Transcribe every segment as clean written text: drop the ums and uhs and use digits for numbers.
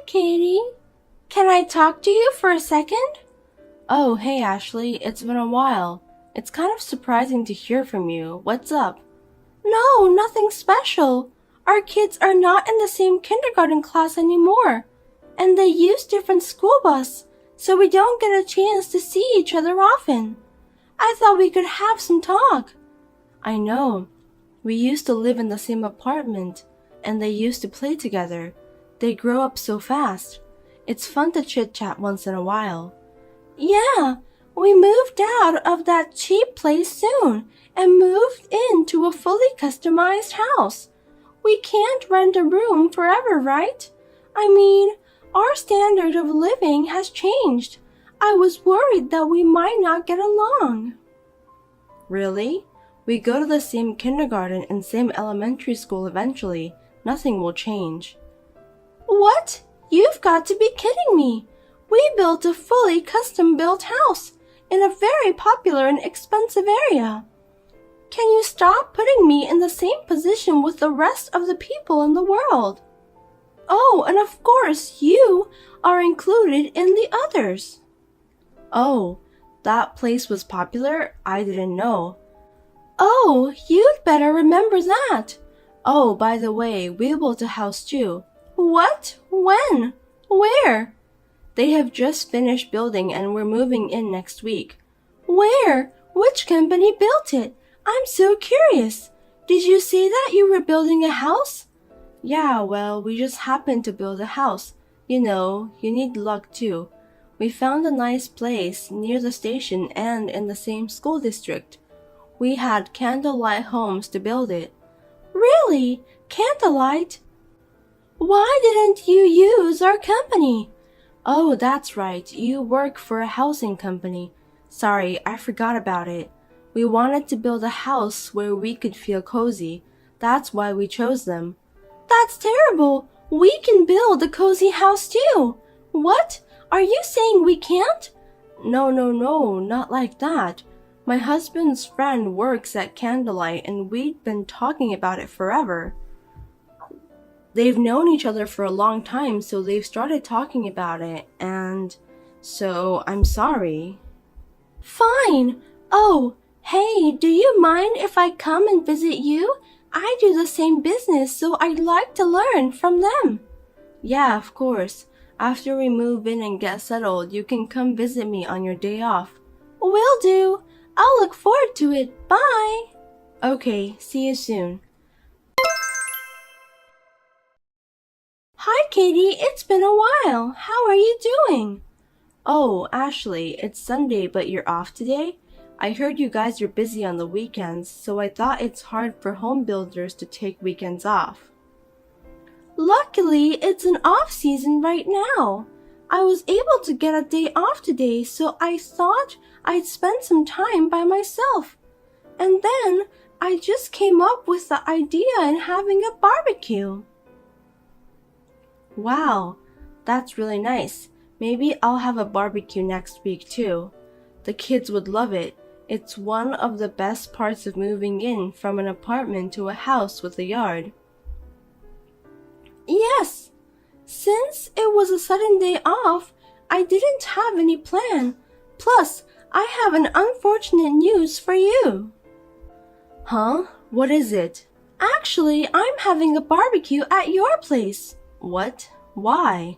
Hi, Katie. Can I talk to you for a second? Oh, hey, Ashley. It's been a while. It's kind of surprising to hear from you. What's up? No, nothing special. Our kids are not in the same kindergarten class anymore, and they use different school bus, so we don't get a chance to see each other often. I thought we could have some talk. I know. We used to live in the same apartment, and they used to play together. They grow up so fast. It's fun to chit-chat once in a while. Yeah, we moved out of that cheap place soon and moved into a fully customized house. We can't rent a room forever, right? I mean, our standard of living has changed. I was worried that we might not get along. Really? We go to the same kindergarten and same elementary school eventually. Nothing will change. What? You've got to be kidding me. We built a fully custom-built house in a very popular and expensive area. Can you stop putting me in the same position with the rest of the people in the world? Oh, and of course you are included in the others. Oh, that place was popular? I didn't know. Oh, you'd better remember that. Oh, by the way, we built a house too. What? When? Where? They have just finished building and we're moving in next week. Where? Which company built it? I'm so curious. Did you say that you were building a house? Yeah, well, we just happened to build a house. You know, you need luck too. We found a nice place near the station and in the same school district. We had candlelight homes to build it. Really? Candlelight? Why didn't you use our company? Oh, that's right. You work for a housing company. Sorry, I forgot about it. We wanted to build a house where we could feel cozy. That's why we chose them. That's terrible. We can build a cozy house too. What? Are you saying we can't? No, not like that. My husband's friend works at Candlelight and we'd been talking about it forever. They've known each other for a long time, so they've started talking about it, and so I'm sorry. Fine. Oh, hey, do you mind if I come and visit you? I do the same business, so I'd like to learn from them. Yeah, of course. After we move in and get settled, you can come visit me on your day off. Will do. I'll look forward to it. Bye. Okay, see you soon. Hi, Katie. It's been a while. How are you doing? Oh, Ashley, it's Sunday, but you're off today? I heard you guys are busy on the weekends, so I thought it's hard for home builders to take weekends off. Luckily, it's an off season right now. I was able to get a day off today, so I thought I'd spend some time by myself. And then I just came up with the idea in having a barbecue. Wow, that's really nice. Maybe I'll have a barbecue next week too. The kids would love it. It's one of the best parts of moving in from an apartment to a house with a yard. Yes, since it was a sudden day off, I didn't have any plan. Plus, I have an unfortunate news for you. Huh? What is it? Actually, I'm having a barbecue at your place. What? Why?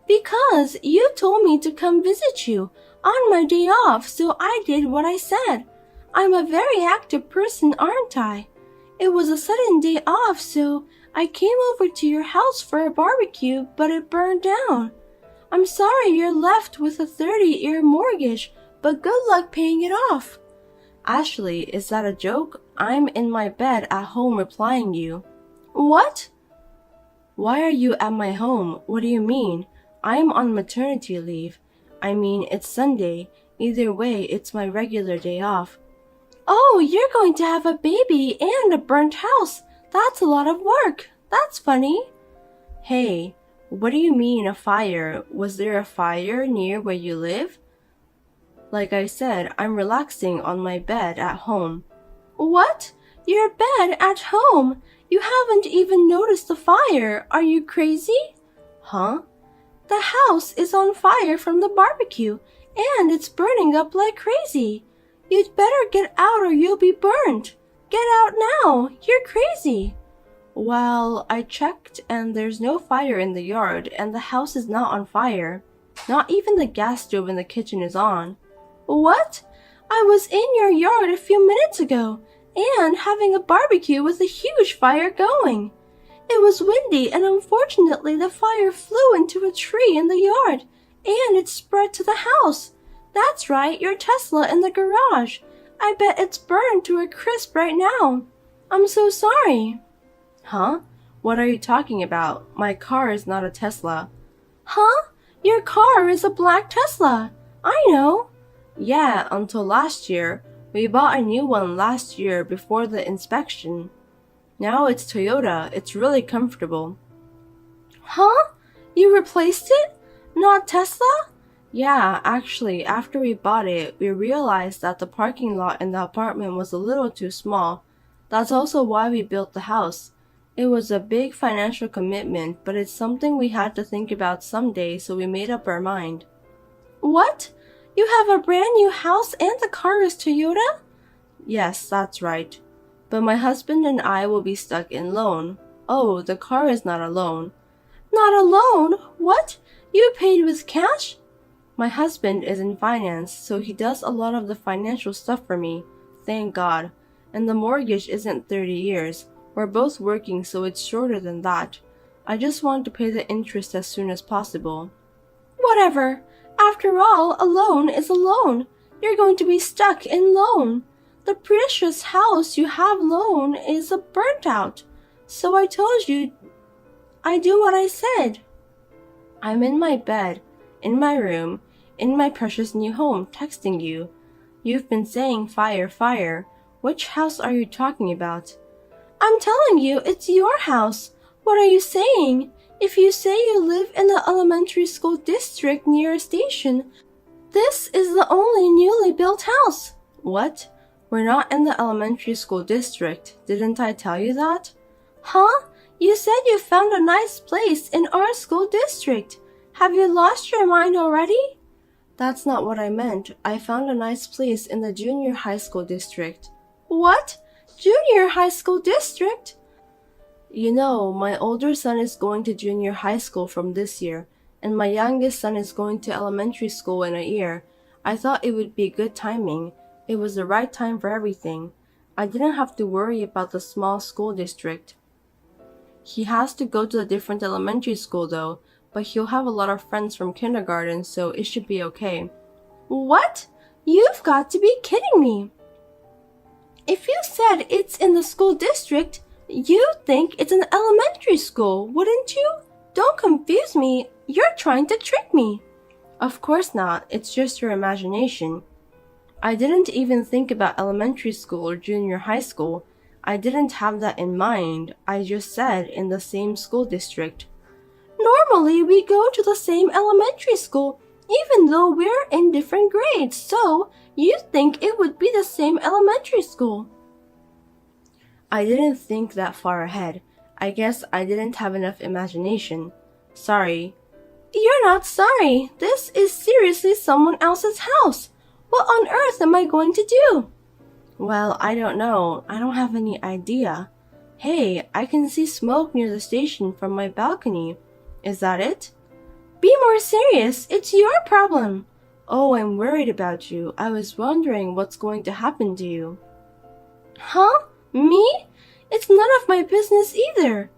Because you told me to come visit you on my day off, so I did what I said. I'm a very active person, aren't I? It was a sudden day off, so I came over to your house for a barbecue, but it burned down. I'm sorry you're left with a 30-year mortgage, but good luck paying it off. Ashley, is that a joke? I'm in my bed at home replying you. What? Why are you at my home? What do you mean? I'm on maternity leave. I mean, it's Sunday. Either way, it's my regular day off. Oh, you're going to have a baby and a burnt house. That's a lot of work. That's funny. Hey, what do you mean a fire? Was there a fire near where you live? Like I said, I'm relaxing on my bed at home. What? Your bed at home? You haven't even noticed the fire. Are you crazy? Huh? The house is on fire from the barbecue, and it's burning up like crazy. You'd better get out or you'll be burned. Get out now, you're crazy. Well, I checked and there's no fire in the yard and the house is not on fire. Not even the gas stove in the kitchen is on. What? I was in your yard a few minutes ago and having a barbecue with a huge fire going. It was windy and unfortunately the fire flew into a tree in the yard and it spread to the house. That's right, your Tesla in the garage. I bet it's burned to a crisp right now. I'm so sorry. Huh? What are you talking about? My car is not a Tesla. Huh? Your car is a black Tesla. I know. Yeah, until last year. We bought a new one last year before the inspection. Now it's Toyota. It's really comfortable. Huh? You replaced it? Not Tesla? Yeah, actually, after we bought it, we realized that the parking lot in the apartment was a little too small. That's also why we built the house. It was a big financial commitment, but it's something we had to think about someday, so we made up our mind. What? You have a brand new house and the car is Toyota? Yes, that's right. But my husband and I will be stuck in loan. Oh, the car is not a loan. Not a loan? What? You paid with cash? My husband is in finance, so he does a lot of the financial stuff for me. Thank God. And the mortgage isn't 30 years. We're both working, so it's shorter than that. I just want to pay the interest as soon as possible. Whatever. After all, a loan is a loan. You're going to be stuck in loan. The precious house you have loan is burnt out. So I told you I do what I said. I'm in my bed, in my room, in my precious new home, texting you. You've been saying fire, fire. Which house are you talking about? I'm telling you, it's your house. What are you saying? If you say you live in the elementary school district near a station, this is the only newly built house. What? We're not in the elementary school district. Didn't I tell you that? Huh? You said you found a nice place in our school district. Have you lost your mind already? That's not what I meant. I found a nice place in the junior high school district. What? Junior high school district? You know, my older son is going to junior high school from this year, and my youngest son is going to elementary school in a year. I thought it would be good timing. It was the right time for everything. I didn't have to worry about the small school district. He has to go to a different elementary school though, but he'll have a lot of friends from kindergarten, so it should be okay. What? You've got to be kidding me. If you said it's in the school district, you'd think it's an elementary school, wouldn't you? Don't confuse me. You're trying to trick me. Of course not. It's just your imagination. I didn't even think about elementary school or junior high school. I didn't have that in mind. I just said in the same school district. Normally, we go to the same elementary school, even though we're in different grades, so you'd think it would be the same elementary school. I didn't think that far ahead. I guess I didn't have enough imagination. Sorry. You're not sorry. This is seriously someone else's house. What on earth am I going to do? Well, I don't know. I don't have any idea. Hey, I can see smoke near the station from my balcony. Is that it? Be more serious. It's your problem. Oh, I'm worried about you. I was wondering what's going to happen to you. Huh? Me? It's none of my business either.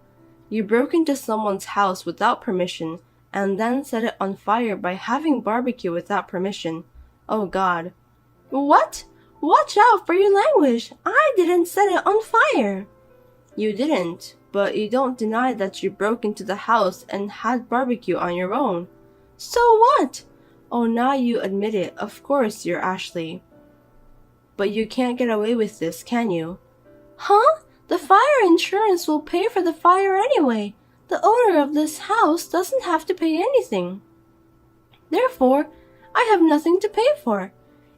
You broke into someone's house without permission and then set it on fire by having barbecue without permission. Oh God. What? Watch out for your language. I didn't set it on fire. You didn't, but you don't deny that you broke into the house and had barbecue on your own. So what? Oh, now you admit it. Of course you're Ashley. But you can't get away with this, can you? Huh? The fire insurance will pay for the fire anyway. The owner of this house doesn't have to pay anything. Therefore, I have nothing to pay for.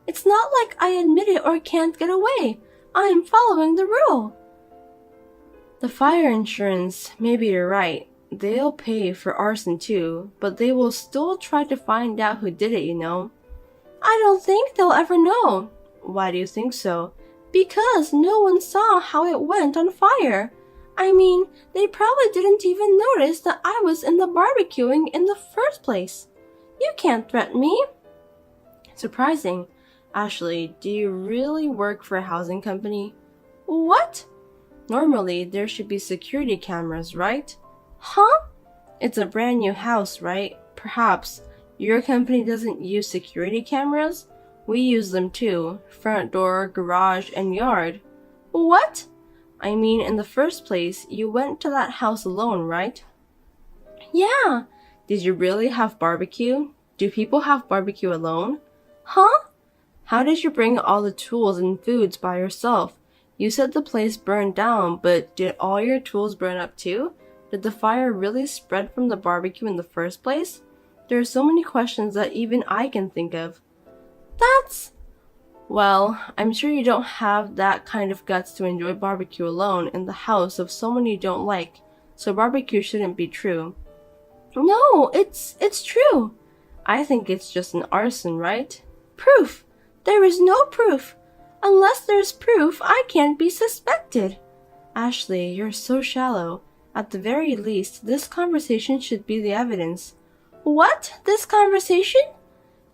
It's not like I admit it or can't get away. I'm following the rule. The fire insurance, maybe you're right. They'll pay for arson too, but they will still try to find out who did it, you know. I don't think they'll ever know. Why do you think so? Because no one saw how it went on fire. I mean, they probably didn't even notice that I was in the barbecuing in the first place. You can't threaten me. Surprising. Ashley, do you really work for a housing company? What? Normally, there should be security cameras, right? Huh? It's a brand new house, right? Perhaps. Your company doesn't use security cameras? We use them too. Front door, garage, and yard. What? I mean, in the first place, you went to that house alone, right? Yeah. Did you really have barbecue? Do people have barbecue alone? Huh? How did you bring all the tools and foods by yourself? You said the place burned down, but did all your tools burn up too? Did the fire really spread from the barbecue in the first place? There are so many questions that even I can think of. Well, I'm sure you don't have that kind of guts to enjoy barbecue alone in the house of someone you don't like, so barbecue shouldn't be true. No, it's true. I think it's just an arson, right? Proof! There is no proof. Unless there's proof, I can't be suspected. Ashley, you're so shallow. At the very least, this conversation should be the evidence. What? This conversation?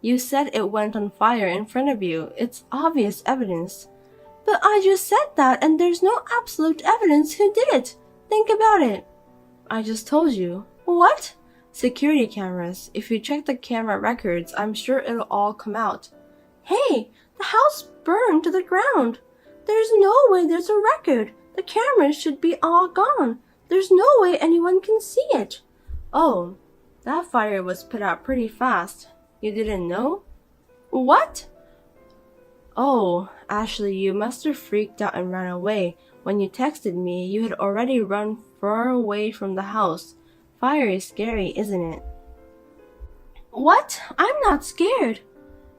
You said it went on fire in front of you. It's obvious evidence. But I just said that and there's no absolute evidence who did it. Think about it. I just told you. What? Security cameras. If you check the camera records, I'm sure it'll all come out. Hey, the house burned to the ground. There's no way there's a record. The cameras should be all gone. There's no way anyone can see it. Oh, that fire was put out pretty fast. You didn't know? What? Oh, Ashley, you must have freaked out and ran away. When you texted me, you had already run far away from the house. Fire is scary, isn't it? What? I'm not scared.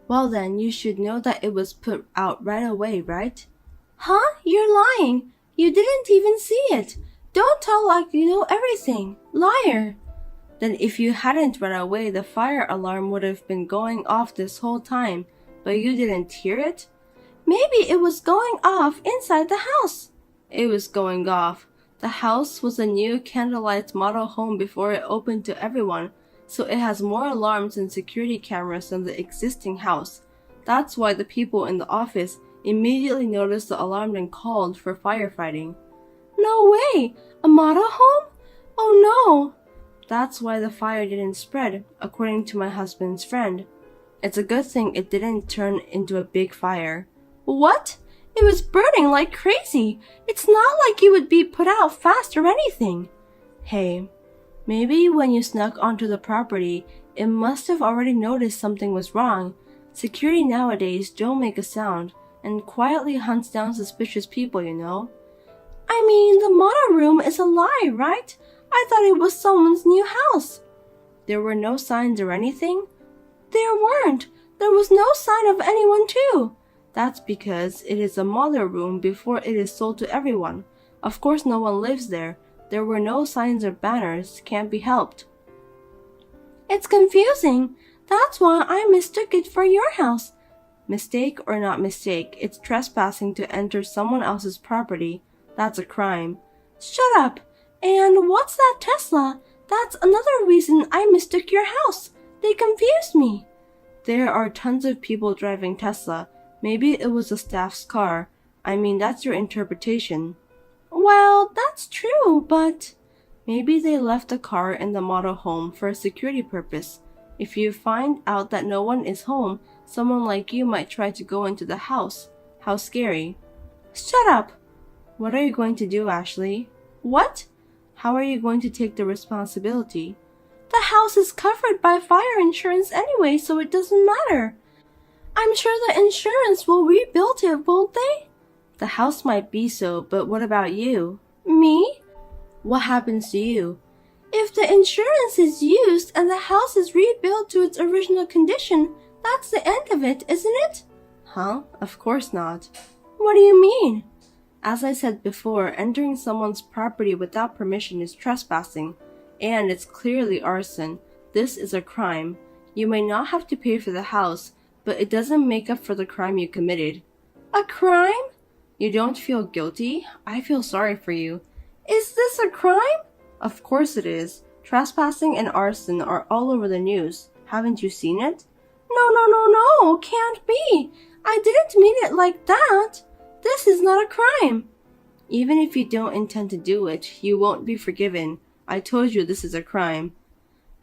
Well then, you should know that it was put out right away, right? Huh? You're lying. You didn't even see it. Don't tell like you know everything. Liar. Then if you hadn't run away, the fire alarm would have been going off this whole time, but you didn't hear it? Maybe it was going off inside the house. It was going off. The house was a new candlelight model home before it opened to everyone, so it has more alarms and security cameras than the existing house. That's why the people in the office immediately noticed the alarm and called for firefighting. No way! A model home? Oh no! That's why the fire didn't spread, according to my husband's friend. It's a good thing it didn't turn into a big fire. What? It was burning like crazy. It's not like you would be put out fast or anything. Hey, maybe when you snuck onto the property, it must have already noticed something was wrong. Security nowadays don't make a sound and quietly hunts down suspicious people, you know. I mean, the model room is a lie, right? I thought it was someone's new house. There were no signs or anything? There weren't. There was no sign of anyone too. That's because it is a model room before it is sold to everyone. Of course no one lives there. There were no signs or banners. Can't be helped. It's confusing. That's why I mistook it for your house. Mistake or not mistake, it's trespassing to enter someone else's property. That's a crime. Shut up. And what's that Tesla? That's another reason I mistook your house. They confused me. There are tons of people driving Tesla. Maybe it was the staff's car. I mean, that's your interpretation. Well, that's true, but maybe they left the car in the model home for a security purpose. If you find out that no one is home, someone like you might try to go into the house. How scary. Shut up. What are you going to do, Ashley? What? How are you going to take the responsibility? The house is covered by fire insurance anyway, so it doesn't matter. I'm sure the insurance will rebuild it, won't they? The house might be so, but what about you? Me? What happens to you? If the insurance is used and the house is rebuilt to its original condition, that's the end of it, isn't it? Huh? Of course not. What do you mean? As I said before, entering someone's property without permission is trespassing. And it's clearly arson. This is a crime. You may not have to pay for the house, but it doesn't make up for the crime you committed. A crime? You don't feel guilty? I feel sorry for you. Is this a crime? Of course it is. Trespassing and arson are all over the news. Haven't you seen it? No, can't be. I didn't mean it like that. This is not a crime. Even if you don't intend to do it, you won't be forgiven. I told you this is a crime.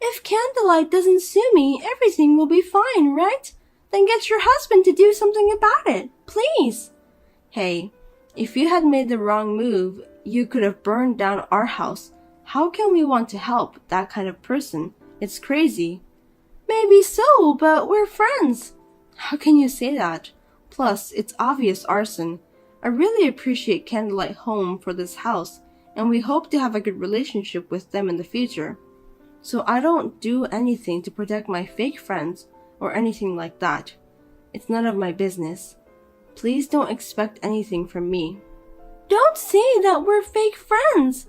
If Candlelight doesn't sue me, everything will be fine, right? Then get your husband to do something about it, please. Hey, if you had made the wrong move, you could have burned down our house. How can we want to help that kind of person? It's crazy. Maybe so, but we're friends. How can you say that? Plus, it's obvious arson. I really appreciate Candlelight Home for this house, and we hope to have a good relationship with them in the future. So I don't do anything to protect my fake friends or anything like that. It's none of my business. Please don't expect anything from me. Don't say that we're fake friends.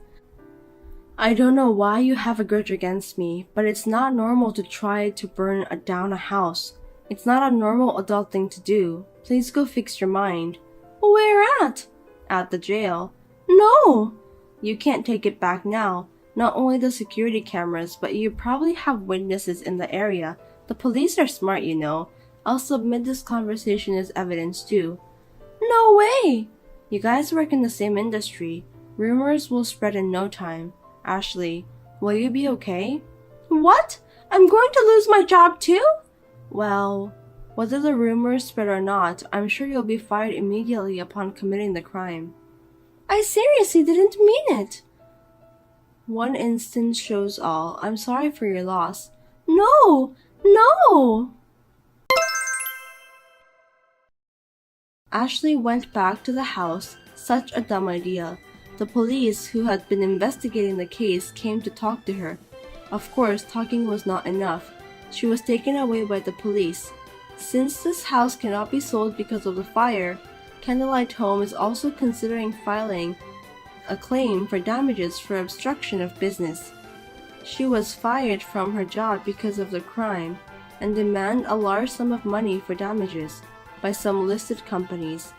I don't know why you have a grudge against me, but it's not normal to try to burn down a house. It's not a normal adult thing to do. Please go fix your mind. Where at? At the jail. No! You can't take it back now. Not only the security cameras, but you probably have witnesses in the area. The police are smart, you know. I'll submit this conversation as evidence too. No way! You guys work in the same industry. Rumors will spread in no time. Ashley, will you be okay? What? I'm going to lose my job too? Well, whether the rumors spread or not, I'm sure you'll be fired immediately upon committing the crime. I seriously didn't mean it. One instance shows all. I'm sorry for your loss. No! Ashley went back to the house. Such a dumb idea. The police, who had been investigating the case, came to talk to her. Of course, talking was not enough. She was taken away by the police. Since this house cannot be sold because of the fire, Candlelight Home is also considering filing a claim for damages for obstruction of business. She was fired from her job because of the crime and demand a large sum of money for damages by some listed companies.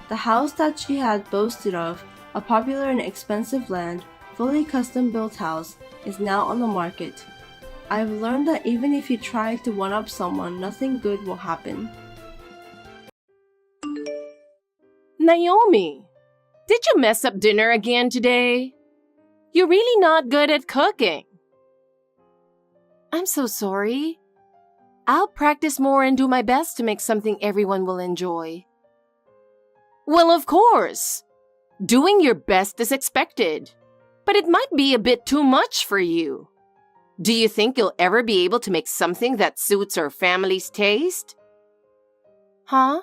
The house that she had boasted of, a popular and expensive land, fully custom-built house, is now on the market. I've learned that even if you try to one-up someone, nothing good will happen. Naomi, did you mess up dinner again today? You're really not good at cooking. I'm so sorry. I'll practice more and do my best to make something everyone will enjoy. Well, of course. Doing your best is expected, but it might be a bit too much for you. Do you think you'll ever be able to make something that suits our family's taste? Huh?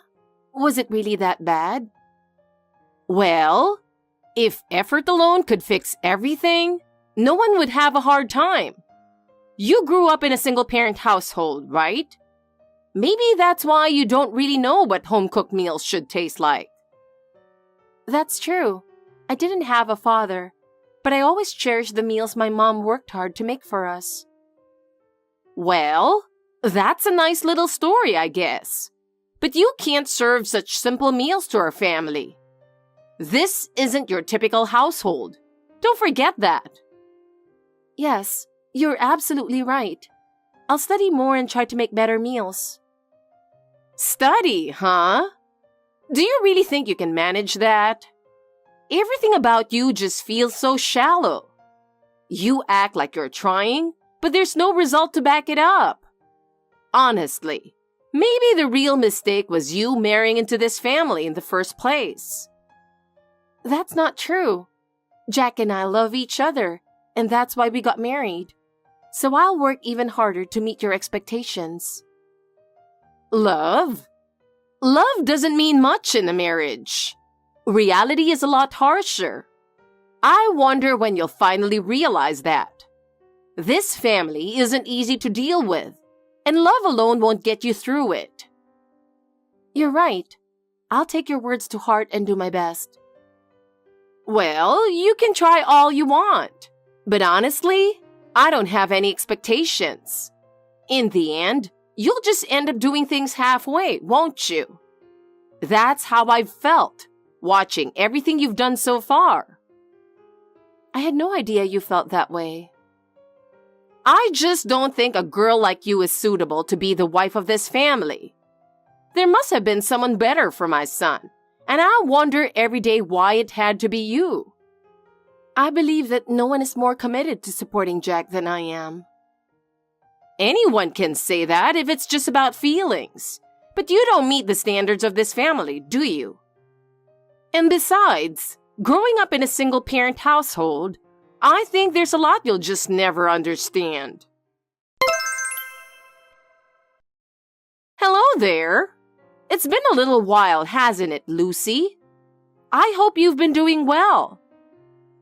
Was it really that bad? Well, if effort alone could fix everything, no one would have a hard time. You grew up in a single-parent household, right? Maybe that's why you don't really know what home-cooked meals should taste like. That's true. I didn't have a father, but I always cherished the meals my mom worked hard to make for us. Well, that's a nice little story, I guess. But you can't serve such simple meals to our family. This isn't your typical household. Don't forget that. Yes, you're absolutely right. I'll study more and try to make better meals. Study, huh? Do you really think you can manage that? Everything about you just feels so shallow. You act like you're trying, but there's no result to back it up. Honestly, maybe the real mistake was you marrying into this family in the first place. That's not true. Jack and I love each other, and that's why we got married. So I'll work even harder to meet your expectations. Love? Love doesn't mean much in a marriage. Reality is a lot harsher. I wonder when you'll finally realize that. This family isn't easy to deal with, and love alone won't get you through it. You're right. I'll take your words to heart and do my best. Well, you can try all you want, but honestly, I don't have any expectations. In the end, you'll just end up doing things halfway, won't you? That's how I've felt, watching everything you've done so far. I had no idea you felt that way. I just don't think a girl like you is suitable to be the wife of this family. There must have been someone better for my son, and I wonder every day why it had to be you. I believe that no one is more committed to supporting Jack than I am. Anyone can say that if it's just about feelings, but you don't meet the standards of this family, do you? And besides, growing up in a single-parent household, I think there's a lot you'll just never understand. Hello there. It's been a little while, hasn't it, Lucy? I hope you've been doing well.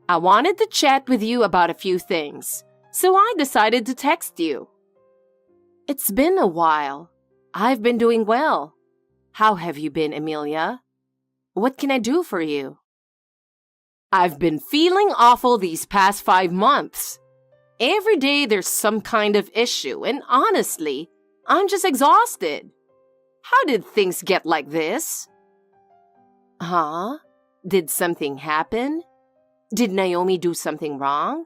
I wanted to chat with you about a few things, so I decided to text you. It's been a while. I've been doing well. How have you been, Amelia? What can I do for you? I've been feeling awful these past 5 months. Every day there's some kind of issue, and honestly, I'm just exhausted. How did things get like this? Huh? Did something happen? Did Naomi do something wrong?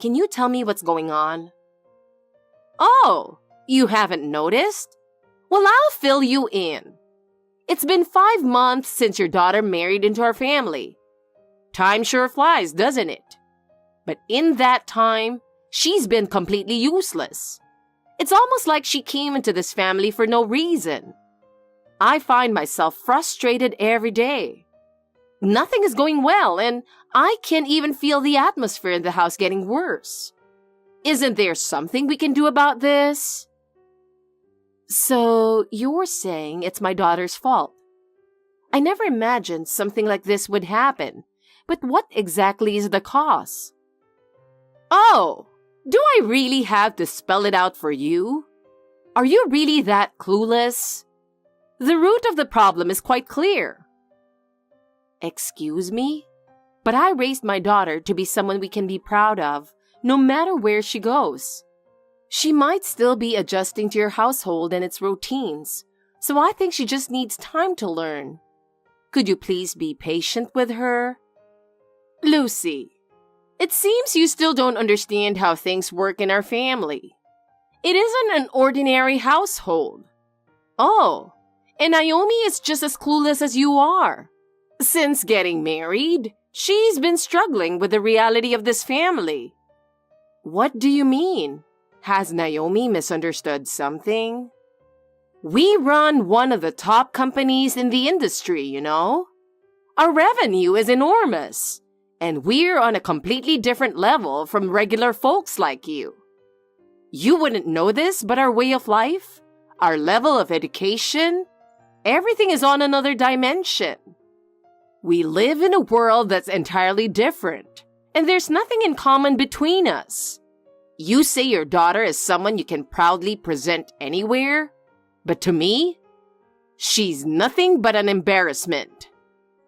Can you tell me what's going on? Oh, you haven't noticed? Well, I'll fill you in. It's been 5 months since your daughter married into our family. Time sure flies, doesn't it? But in that time, she's been completely useless. It's almost like she came into this family for no reason. I find myself frustrated every day. Nothing is going well, and I can even feel the atmosphere in the house getting worse. Isn't there something we can do about this? So, you're saying it's my daughter's fault. I never imagined something like this would happen, but what exactly is the cause? Oh, do I really have to spell it out for you? Are you really that clueless? The root of the problem is quite clear. Excuse me? But I raised my daughter to be someone we can be proud of, no matter where she goes. She might still be adjusting to your household and its routines, so I think she just needs time to learn. Could you please be patient with her? Lucy, it seems you still don't understand how things work in our family. It isn't an ordinary household. Oh, and Naomi is just as clueless as you are. Since getting married, she's been struggling with the reality of this family. What do you mean? Has Naomi misunderstood something? We run one of the top companies in the industry, you know. Our revenue is enormous, and we're on a completely different level from regular folks like you. You wouldn't know this, but our way of life, our level of education, everything is on another dimension. We live in a world that's entirely different, and there's nothing in common between us. You say your daughter is someone you can proudly present anywhere, but to me, she's nothing but an embarrassment.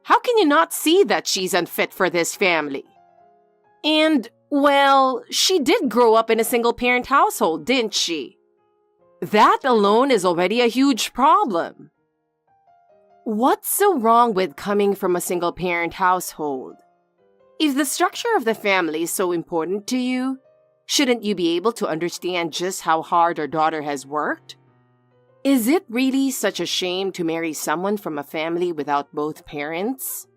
How can you not see that she's unfit for this family? And, well, she did grow up in a single-parent household, didn't she? That alone is already a huge problem. What's so wrong with coming from a single-parent household? If the structure of the family is so important to you, shouldn't you be able to understand just how hard our daughter has worked? Is it really such a shame to marry someone from a family without both parents?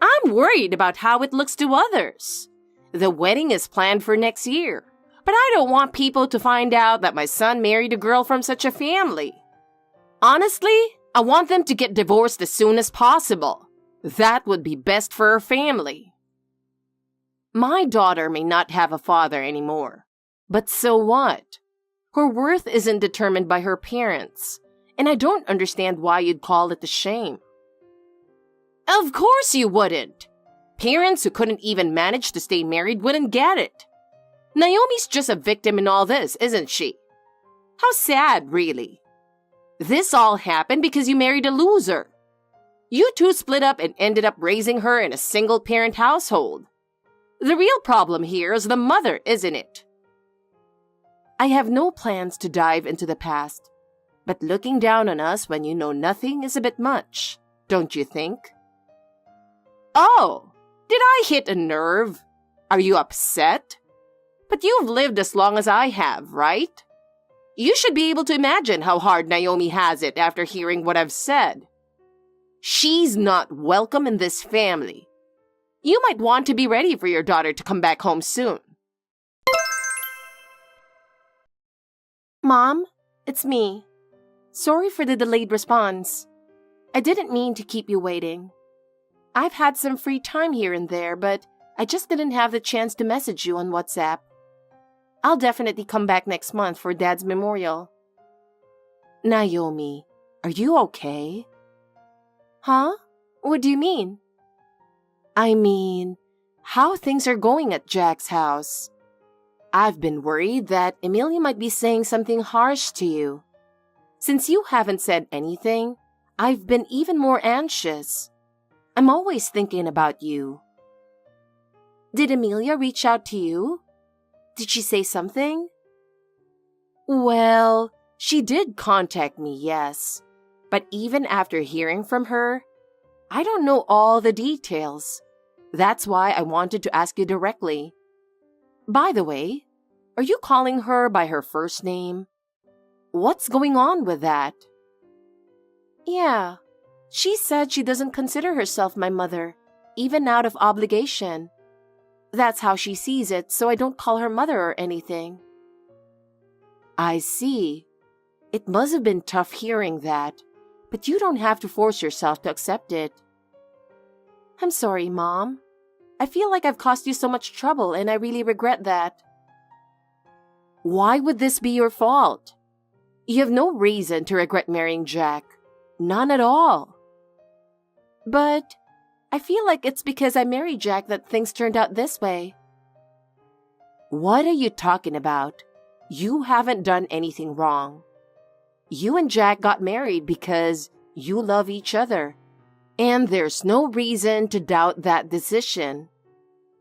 I'm worried about how it looks to others. The wedding is planned for next year, but I don't want people to find out that my son married a girl from such a family. Honestly, I want them to get divorced as soon as possible. That would be best for her family. My daughter may not have a father anymore, but so what? Her worth isn't determined by her parents, and I don't understand why you'd call it a shame. Of course you wouldn't. Parents who couldn't even manage to stay married wouldn't get it. Naomi's just a victim in all this, isn't she? How sad, really. This all happened because you married a loser. You two split up and ended up raising her in a single-parent household. The real problem here is the mother, isn't it? I have no plans to dive into the past, but looking down on us when you know nothing is a bit much, don't you think? Oh, did I hit a nerve? Are you upset? But you've lived as long as I have, right? You should be able to imagine how hard Naomi has it after hearing what I've said. She's not welcome in this family. You might want to be ready for your daughter to come back home soon. Mom, it's me. Sorry for the delayed response. I didn't mean to keep you waiting. I've had some free time here and there, but I just didn't have the chance to message you on WhatsApp. I'll definitely come back next month for Dad's memorial. Naomi, are you okay? Huh? What do you mean? I mean, how things are going at Jack's house. I've been worried that Emilia might be saying something harsh to you. Since you haven't said anything, I've been even more anxious. I'm always thinking about you. Did Emilia reach out to you? Did she say something? Well, she did contact me, yes. But even after hearing from her, I don't know all the details. That's why I wanted to ask you directly. By the way, are you calling her by her first name? What's going on with that? Yeah, she said she doesn't consider herself my mother, even out of obligation. That's how she sees it, so I don't call her mother or anything. I see. It must have been tough hearing that, but you don't have to force yourself to accept it. I'm sorry, Mom. I feel like I've caused you so much trouble, and I really regret that. Why would this be your fault? You have no reason to regret marrying Jack. None at all. But I feel like it's because I married Jack that things turned out this way. What are you talking about? You haven't done anything wrong. You and Jack got married because you love each other. And there's no reason to doubt that decision.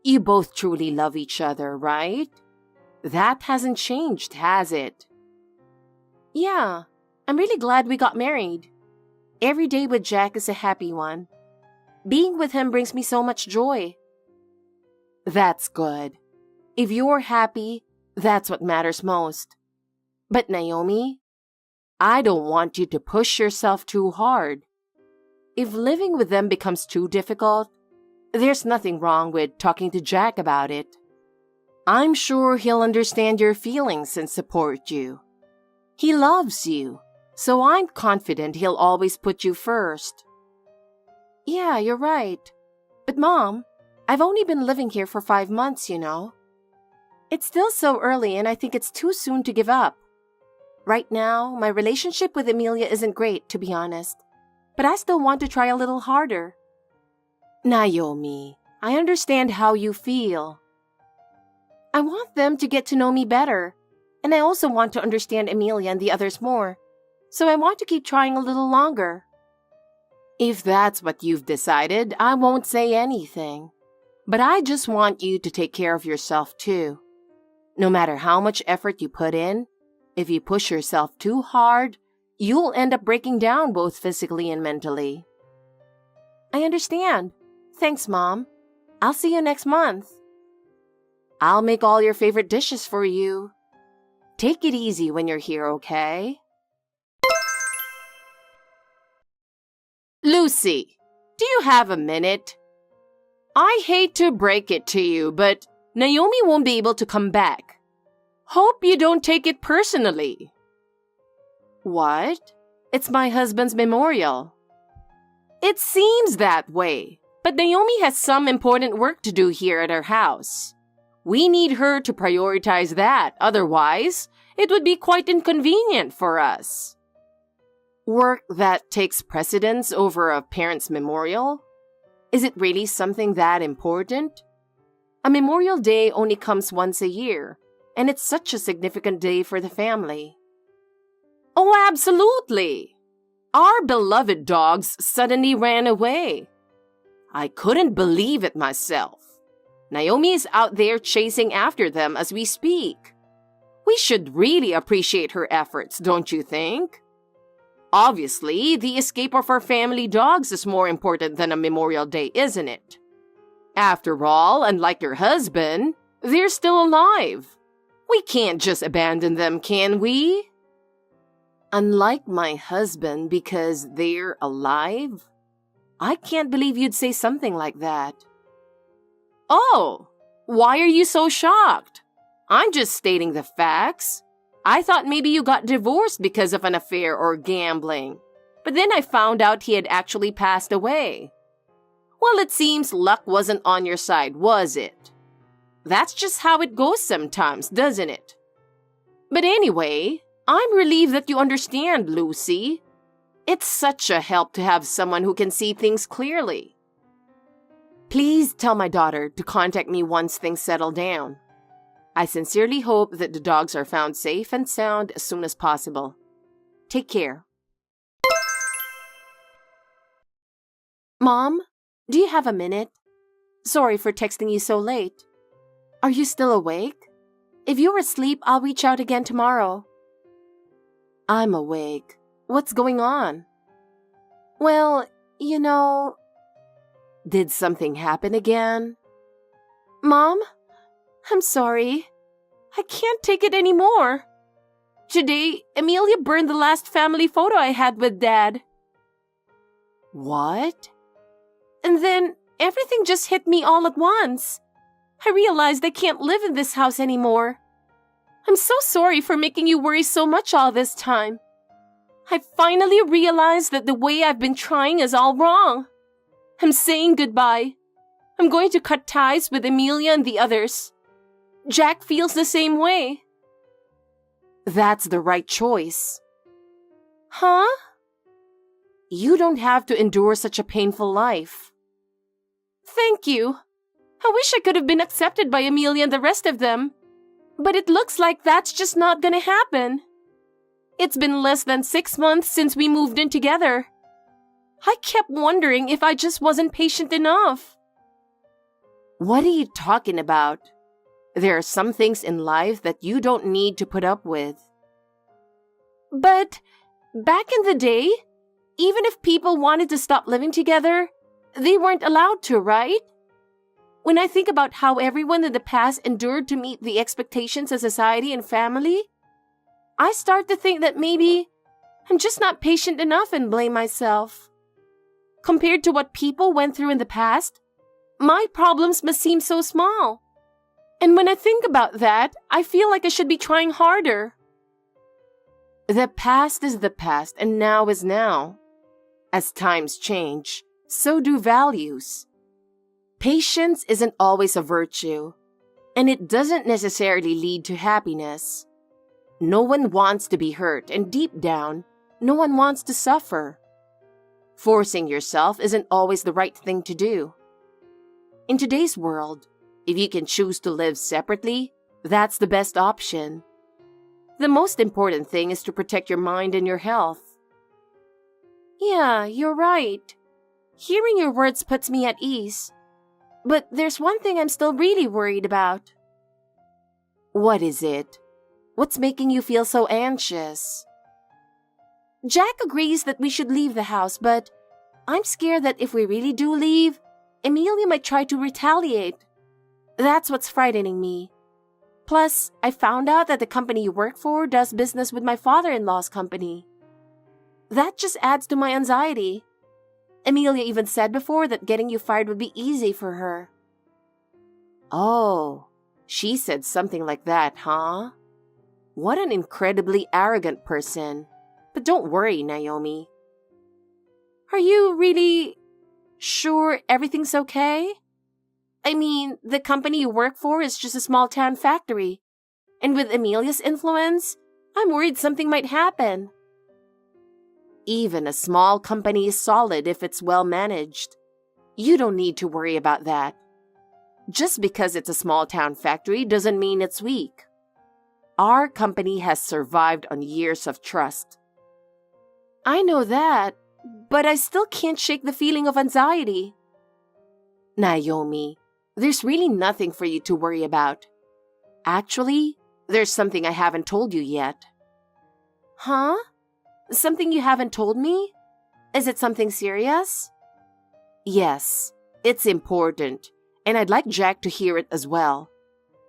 You both truly love each other, right? That hasn't changed, has it? Yeah, I'm really glad we got married. Every day with Jack is a happy one. Being with him brings me so much joy. That's good. If you're happy, that's what matters most. But Naomi, I don't want you to push yourself too hard. If living with them becomes too difficult, there's nothing wrong with talking to Jack about it. I'm sure he'll understand your feelings and support you. He loves you, so I'm confident he'll always put you first. Yeah, you're right. But Mom, I've only been living here for 5 months, you know. It's still so early and I think it's too soon to give up. Right now, my relationship with Emilia isn't great, to be honest. But I still want to try a little harder. Naomi, I understand how you feel. I want them to get to know me better, and I also want to understand Emilia and the others more, so I want to keep trying a little longer. If that's what you've decided, I won't say anything. But I just want you to take care of yourself too. No matter how much effort you put in, if you push yourself too hard, you'll end up breaking down both physically and mentally. I understand. Thanks, Mom. I'll see you next month. I'll make all your favorite dishes for you. Take it easy when you're here, okay? Lucy, do you have a minute? I hate to break it to you, but Naomi won't be able to come back. Hope you don't take it personally. What? It's my husband's memorial. It seems that way, but Naomi has some important work to do here at our house. We need her to prioritize that, otherwise, it would be quite inconvenient for us. Work that takes precedence over a parent's memorial? Is it really something that important? A Memorial Day only comes once a year, and it's such a significant day for the family. Oh, absolutely! Our beloved dogs suddenly ran away. I couldn't believe it myself. Naomi is out there chasing after them as we speak. We should really appreciate her efforts, don't you think? Obviously, the escape of our family dogs is more important than a Memorial Day, isn't it? After all, unlike your husband, they're still alive. We can't just abandon them, can we? Unlike my husband because they're alive? I can't believe you'd say something like that. Oh, why are you so shocked? I'm just stating the facts. I thought maybe you got divorced because of an affair or gambling. But then I found out he had actually passed away. Well, it seems luck wasn't on your side, was it? That's just how it goes sometimes, doesn't it? But anyway, I'm relieved that you understand, Lucy. It's such a help to have someone who can see things clearly. Please tell my daughter to contact me once things settle down. I sincerely hope that the dogs are found safe and sound as soon as possible. Take care. Mom, do you have a minute? Sorry for texting you so late. Are you still awake? If you're asleep, I'll reach out again tomorrow. I'm awake. What's going on? Well, Did something happen again? Mom? I'm sorry. I can't take it anymore. Today, Amelia burned the last family photo I had with Dad. What? And then everything just hit me all at once. I realized I can't live in this house anymore. I'm so sorry for making you worry so much all this time. I finally realized that the way I've been trying is all wrong. I'm saying goodbye. I'm going to cut ties with Amelia and the others. Jack feels the same way. That's the right choice. Huh? You don't have to endure such a painful life. Thank you. I wish I could have been accepted by Amelia and the rest of them. But it looks like that's just not gonna happen. It's been less than 6 months since we moved in together. I kept wondering if I just wasn't patient enough. What are you talking about? There are some things in life that you don't need to put up with. But back in the day, even if people wanted to stop living together, they weren't allowed to, right? When I think about how everyone in the past endured to meet the expectations of society and family, I start to think that maybe I'm just not patient enough and blame myself. Compared to what people went through in the past, my problems must seem so small. And when I think about that, I feel like I should be trying harder. The past is the past and now is now. As times change, so do values. Patience isn't always a virtue, and it doesn't necessarily lead to happiness. No one wants to be hurt, and deep down, no one wants to suffer. Forcing yourself isn't always the right thing to do. In today's world, if you can choose to live separately, that's the best option. The most important thing is to protect your mind and your health. Yeah, you're right. Hearing your words puts me at ease. But there's one thing I'm still really worried about. What is it? What's making you feel so anxious? Jack agrees that we should leave the house, but I'm scared that if we really do leave, Amelia might try to retaliate. That's what's frightening me. Plus, I found out that the company you work for does business with my father-in-law's company. That just adds to my anxiety. Amelia even said before that getting you fired would be easy for her. Oh, she said something like that, huh? What an incredibly arrogant person. But don't worry, Naomi. Are you really sure everything's okay? I mean, the company you work for is just a small-town factory. And with Amelia's influence, I'm worried something might happen. Even a small company is solid if it's well managed. You don't need to worry about that. Just because it's a small-town factory doesn't mean it's weak. Our company has survived on years of trust. I know that, but I still can't shake the feeling of anxiety. Naomi, There's really nothing for you to worry about. Actually, there's something I haven't told you yet. Huh? Something you haven't told me? Is it something serious? Yes, it's important, and I'd like Jack to hear it as well.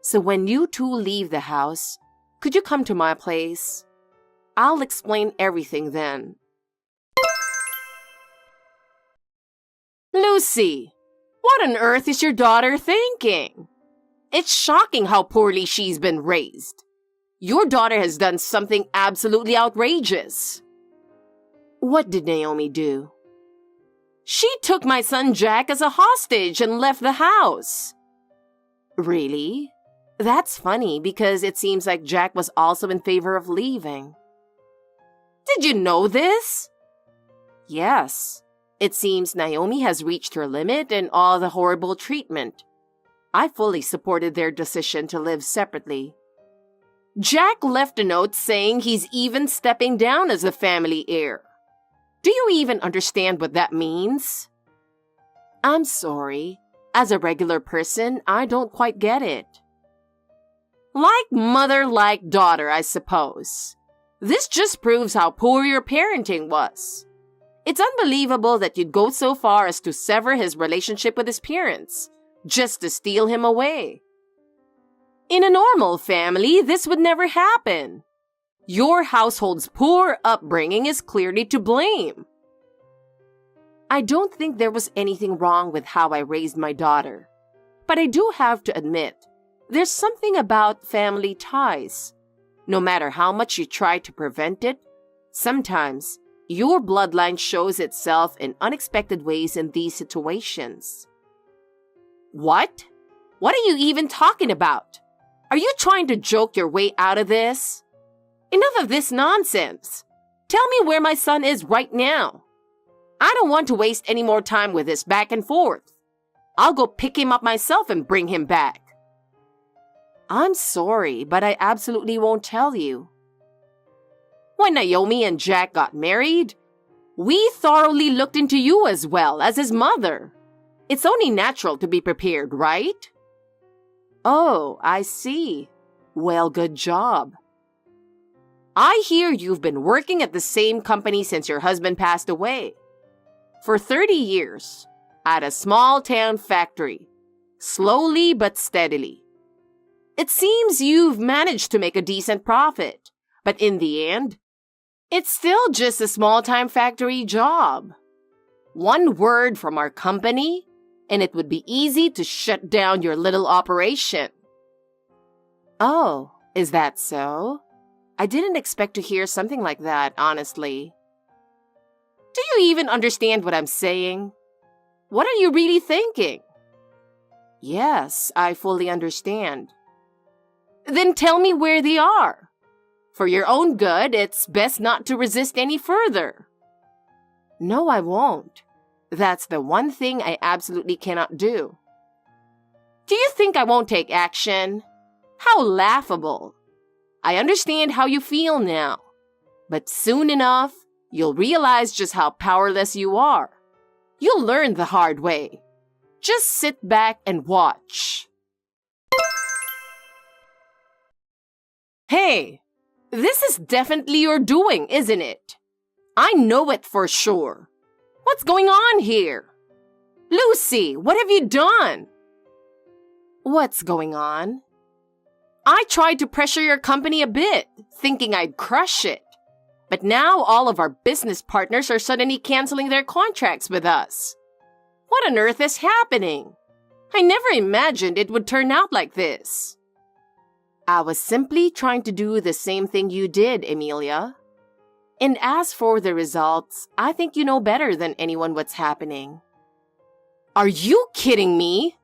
So when you two leave the house, could you come to my place? I'll explain everything then. Lucy, what on earth is your daughter thinking? It's shocking how poorly she's been raised. Your daughter has done something absolutely outrageous. What did Naomi do? She took my son Jack as a hostage and left the house. Really? That's funny because it seems like Jack was also in favor of leaving. Did you know this? Yes. It seems Naomi has reached her limit in all the horrible treatment. I fully supported their decision to live separately. Jack left a note saying he's even stepping down as the family heir. Do you even understand what that means? I'm sorry. As a regular person, I don't quite get it. Like mother, like daughter, I suppose. This just proves how poor your parenting was. It's unbelievable that you'd go so far as to sever his relationship with his parents, just to steal him away. In a normal family, this would never happen. Your household's poor upbringing is clearly to blame. I don't think there was anything wrong with how I raised my daughter. But I do have to admit, there's something about family ties. No matter how much you try to prevent it, sometimes your bloodline shows itself in unexpected ways in these situations. What? What are you even talking about? Are you trying to joke your way out of this? Enough of this nonsense. Tell me where my son is right now. I don't want to waste any more time with this back and forth. I'll go pick him up myself and bring him back. I'm sorry, but I absolutely won't tell you. When Naomi and Jack got married, we thoroughly looked into you as well as his mother. It's only natural to be prepared, right? Oh, I see. Well, good job. I hear you've been working at the same company since your husband passed away. For 30 years, at a small town factory, slowly but steadily. It seems you've managed to make a decent profit, but in the end, it's still just a small-time factory job. One word from our company, and it would be easy to shut down your little operation. Oh, is that so? I didn't expect to hear something like that, honestly. Do you even understand what I'm saying? What are you really thinking? Yes, I fully understand. Then tell me where they are. For your own good, it's best not to resist any further. No, I won't. That's the one thing I absolutely cannot do. Do you think I won't take action? How laughable. I understand how you feel now. But soon enough, you'll realize just how powerless you are. You'll learn the hard way. Just sit back and watch. Hey, this is definitely your doing, isn't it? I know it for sure. What's going on here? Lucy, what have you done? What's going on? I tried to pressure your company a bit, thinking I'd crush it. But now all of our business partners are suddenly canceling their contracts with us. What on earth is happening? I never imagined it would turn out like this. I was simply trying to do the same thing you did, Emilia. And as for the results, I think you know better than anyone what's happening. Are you kidding me?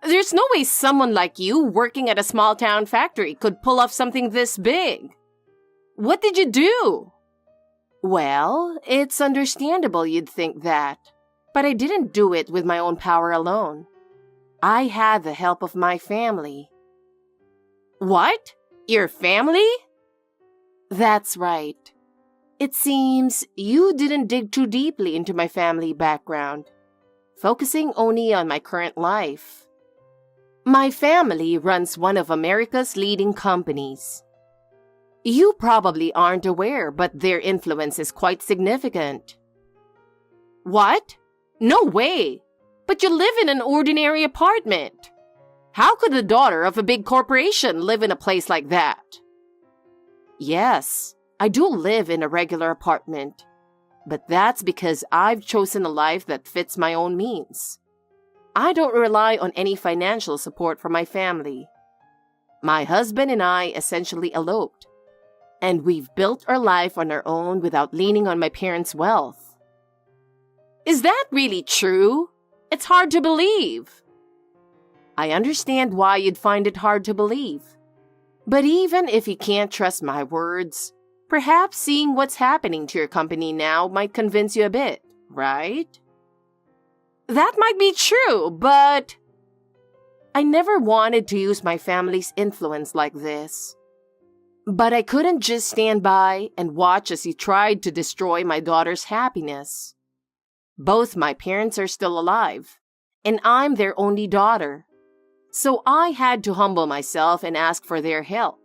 There's no way someone like you working at a small town factory could pull off something this big. What did you do? Well, it's understandable you'd think that, but I didn't do it with my own power alone. I had the help of my family. What? Your family? That's right. It seems you didn't dig too deeply into my family background, focusing only on my current life. My family runs one of America's leading companies. You probably aren't aware, but their influence is quite significant. What? No way! But you live in an ordinary apartment. How could the daughter of a big corporation live in a place like that? Yes, I do live in a regular apartment, but that's because I've chosen a life that fits my own means. I don't rely on any financial support from my family. My husband and I essentially eloped, and we've built our life on our own without leaning on my parents' wealth. Is that really true? It's hard to believe. I understand why you'd find it hard to believe. But even if you can't trust my words, perhaps seeing what's happening to your company now might convince you a bit, right? That might be true, but I never wanted to use my family's influence like this. But I couldn't just stand by and watch as you tried to destroy my daughter's happiness. Both my parents are still alive, and I'm their only daughter. So I had to humble myself and ask for their help.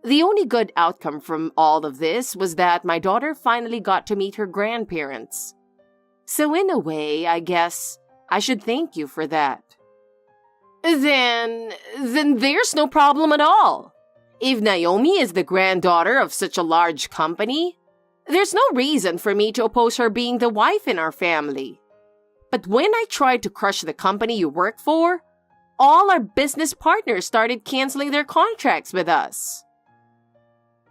The only good outcome from all of this was that my daughter finally got to meet her grandparents. So in a way, I guess I should thank you for that. Then there's no problem at all. If Naomi is the granddaughter of such a large company, there's no reason for me to oppose her being the wife in our family. But when I tried to crush the company you work for, all our business partners started canceling their contracts with us.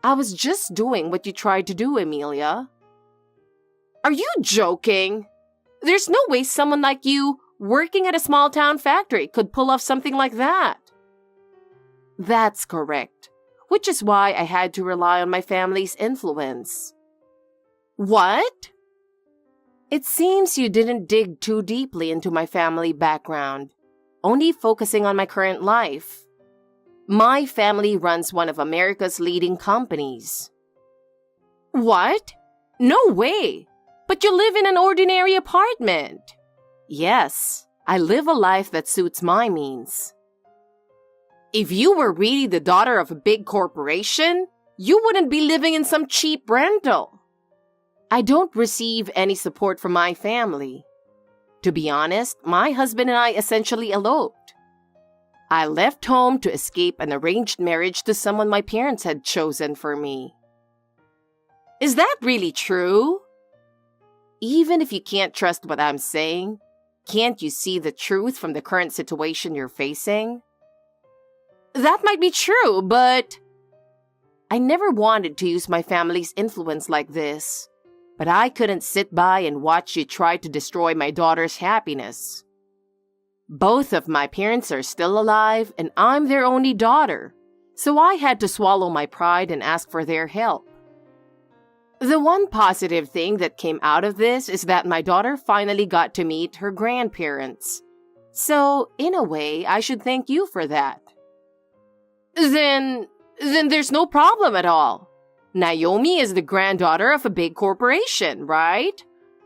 I was just doing what you tried to do, Amelia. Are you joking? There's no way someone like you, working at a small-town factory, could pull off something like that. That's correct, which is why I had to rely on my family's influence. What? It seems you didn't dig too deeply into my family background, only focusing on my current life. My family runs one of America's leading companies. What? No way! But you live in an ordinary apartment. Yes, I live a life that suits my means. If you were really the daughter of a big corporation, you wouldn't be living in some cheap rental. I don't receive any support from my family. To be honest, my husband and I essentially eloped. I left home to escape an arranged marriage to someone my parents had chosen for me. Is that really true? Even if you can't trust what I'm saying, can't you see the truth from the current situation you're facing? That might be true, but I never wanted to use my family's influence like this. But I couldn't sit by and watch you try to destroy my daughter's happiness. Both of my parents are still alive, and I'm their only daughter, so I had to swallow my pride and ask for their help. The one positive thing that came out of this is that my daughter finally got to meet her grandparents. So, in a way, I should thank you for that. Then there's no problem at all. Naomi is the granddaughter of a big corporation, right?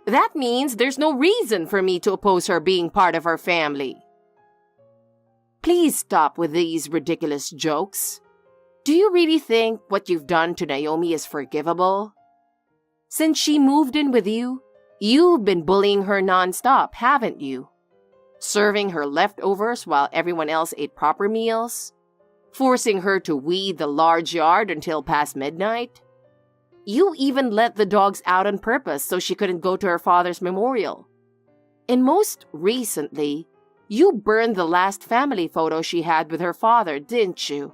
That means there's no reason for me to oppose her being part of our family. Please stop with these ridiculous jokes. Do you really think what you've done to Naomi is forgivable? Since she moved in with you, you've been bullying her nonstop, haven't you? Serving her leftovers while everyone else ate proper meals? Forcing her to weed the large yard until past midnight? You even let the dogs out on purpose so she couldn't go to her father's memorial. And most recently, you burned the last family photo she had with her father, didn't you?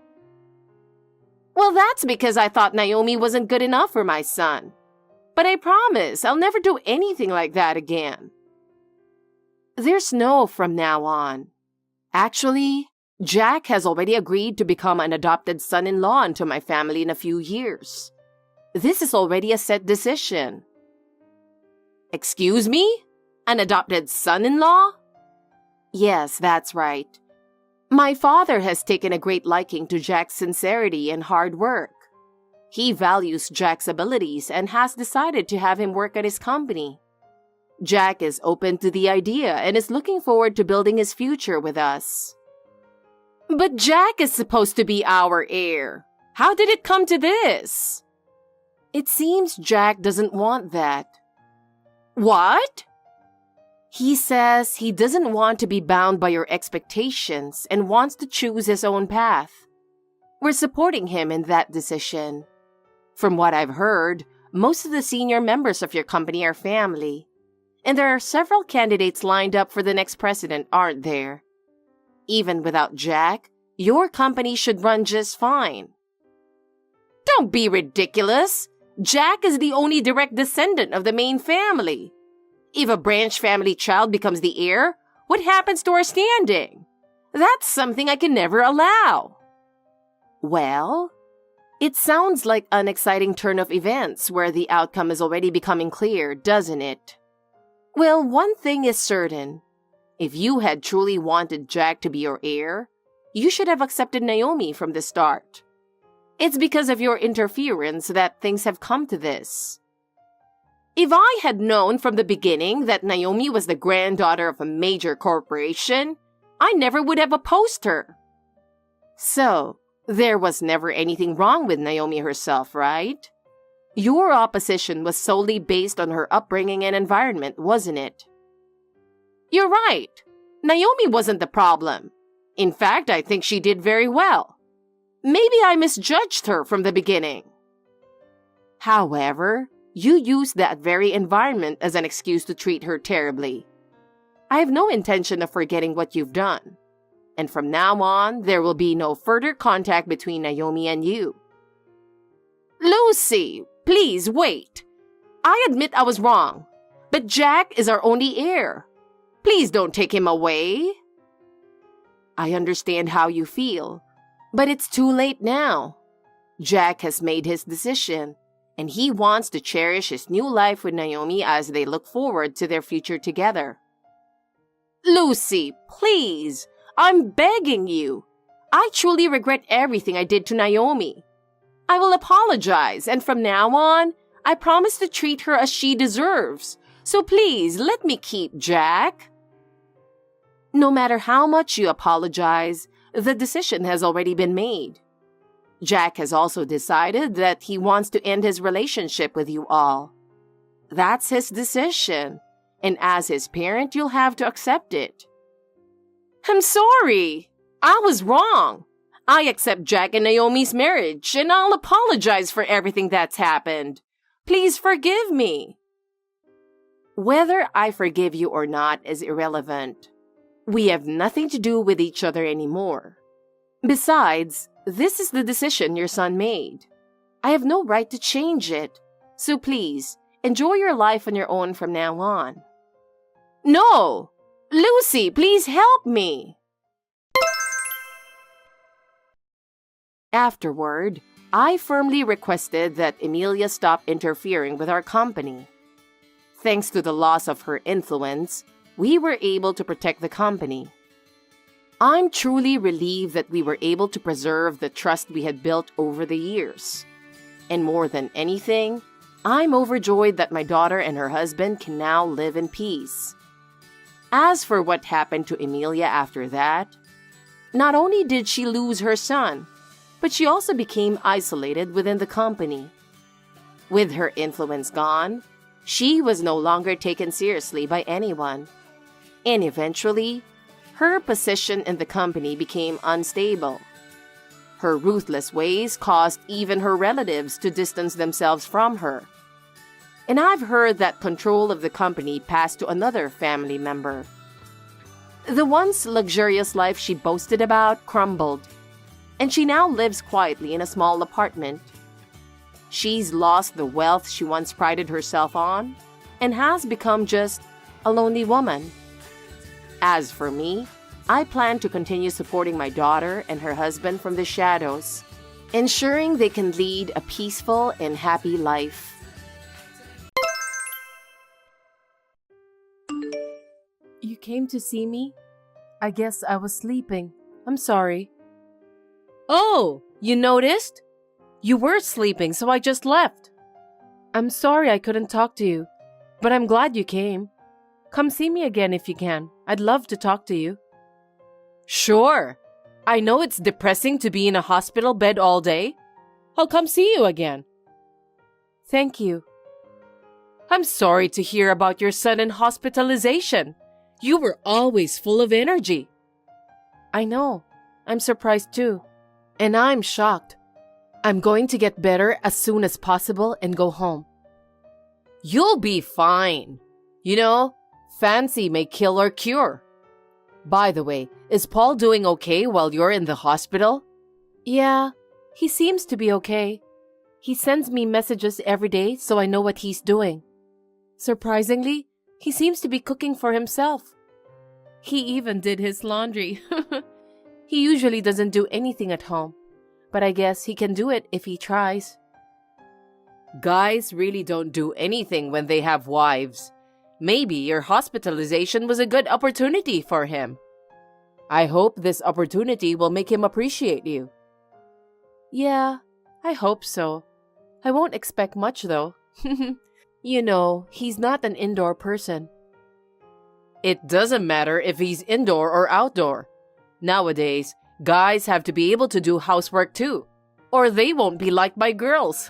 Well, that's because I thought Naomi wasn't good enough for my son. But I promise I'll never do anything like that again. There's no from now on. Actually, Jack has already agreed to become an adopted son-in-law into my family in a few years. This is already a set decision. Excuse me? An adopted son-in-law? Yes, that's right. My father has taken a great liking to Jack's sincerity and hard work. He values Jack's abilities and has decided to have him work at his company. Jack is open to the idea and is looking forward to building his future with us. But Jack is supposed to be our heir. How did it come to this? It seems Jack doesn't want that. What? He says he doesn't want to be bound by your expectations and wants to choose his own path. We're supporting him in that decision. From what I've heard, most of the senior members of your company are family. And there are several candidates lined up for the next president, aren't there? Even without Jack, your company should run just fine. Don't be ridiculous. Jack is the only direct descendant of the main family. If a branch family child becomes the heir, what happens to our standing? That's something I can never allow. Well, it sounds like an exciting turn of events where the outcome is already becoming clear, doesn't it? Well, one thing is certain. If you had truly wanted Jack to be your heir, you should have accepted Naomi from the start. It's because of your interference that things have come to this. If I had known from the beginning that Naomi was the granddaughter of a major corporation, I never would have opposed her. So, there was never anything wrong with Naomi herself, right? Your opposition was solely based on her upbringing and environment, wasn't it? You're right. Naomi wasn't the problem. In fact, I think she did very well. Maybe I misjudged her from the beginning. However, you used that very environment as an excuse to treat her terribly. I have no intention of forgetting what you've done. And from now on, there will be no further contact between Naomi and you. Lucy, please wait. I admit I was wrong, but Jack is our only heir. Please don't take him away. I understand how you feel, but it's too late now. Jack has made his decision, and he wants to cherish his new life with Naomi as they look forward to their future together. Lucy, please, I'm begging you. I truly regret everything I did to Naomi. I will apologize, and from now on, I promise to treat her as she deserves. So please, let me keep Jack. No matter how much you apologize, the decision has already been made. Jack has also decided that he wants to end his relationship with you all. That's his decision, and as his parent, you'll have to accept it. I'm sorry. I was wrong. I accept Jack and Naomi's marriage, and I'll apologize for everything that's happened. Please forgive me. Whether I forgive you or not is irrelevant. We have nothing to do with each other anymore. Besides, this is the decision your son made. I have no right to change it, so please, enjoy your life on your own from now on. No! Lucy, please help me! Afterward, I firmly requested that Emilia stop interfering with our company. Thanks to the loss of her influence, we were able to protect the company. I'm truly relieved that we were able to preserve the trust we had built over the years. And more than anything, I'm overjoyed that my daughter and her husband can now live in peace. As for what happened to Emilia after that, not only did she lose her son, but she also became isolated within the company. With her influence gone, she was no longer taken seriously by anyone. And eventually, her position in the company became unstable. Her ruthless ways caused even her relatives to distance themselves from her. And I've heard that control of the company passed to another family member. The once luxurious life she boasted about crumbled, and she now lives quietly in a small apartment. She's lost the wealth she once prided herself on, and has become just a lonely woman. As for me, I plan to continue supporting my daughter and her husband from the shadows, ensuring they can lead a peaceful and happy life. You came to see me? I guess I was sleeping. I'm sorry. Oh, you noticed? You were sleeping, so I just left. I'm sorry I couldn't talk to you, but I'm glad you came. Come see me again if you can. I'd love to talk to you. Sure. I know it's depressing to be in a hospital bed all day. I'll come see you again. Thank you. I'm sorry to hear about your sudden hospitalization. You were always full of energy. I know. I'm surprised too. And I'm shocked. I'm going to get better as soon as possible and go home. You'll be fine. You know, fancy may kill or cure. By the way, is Paul doing okay while you're in the hospital? Yeah, he seems to be okay. He sends me messages every day so I know what he's doing. Surprisingly, he seems to be cooking for himself. He even did his laundry. He usually doesn't do anything at home, but I guess he can do it if he tries. Guys really don't do anything when they have wives. Maybe your hospitalization was a good opportunity for him. I hope this opportunity will make him appreciate you. Yeah, I hope so. I won't expect much though. You know, he's not an indoor person. It doesn't matter if he's indoor or outdoor. Nowadays, guys have to be able to do housework too, or they won't be liked by girls.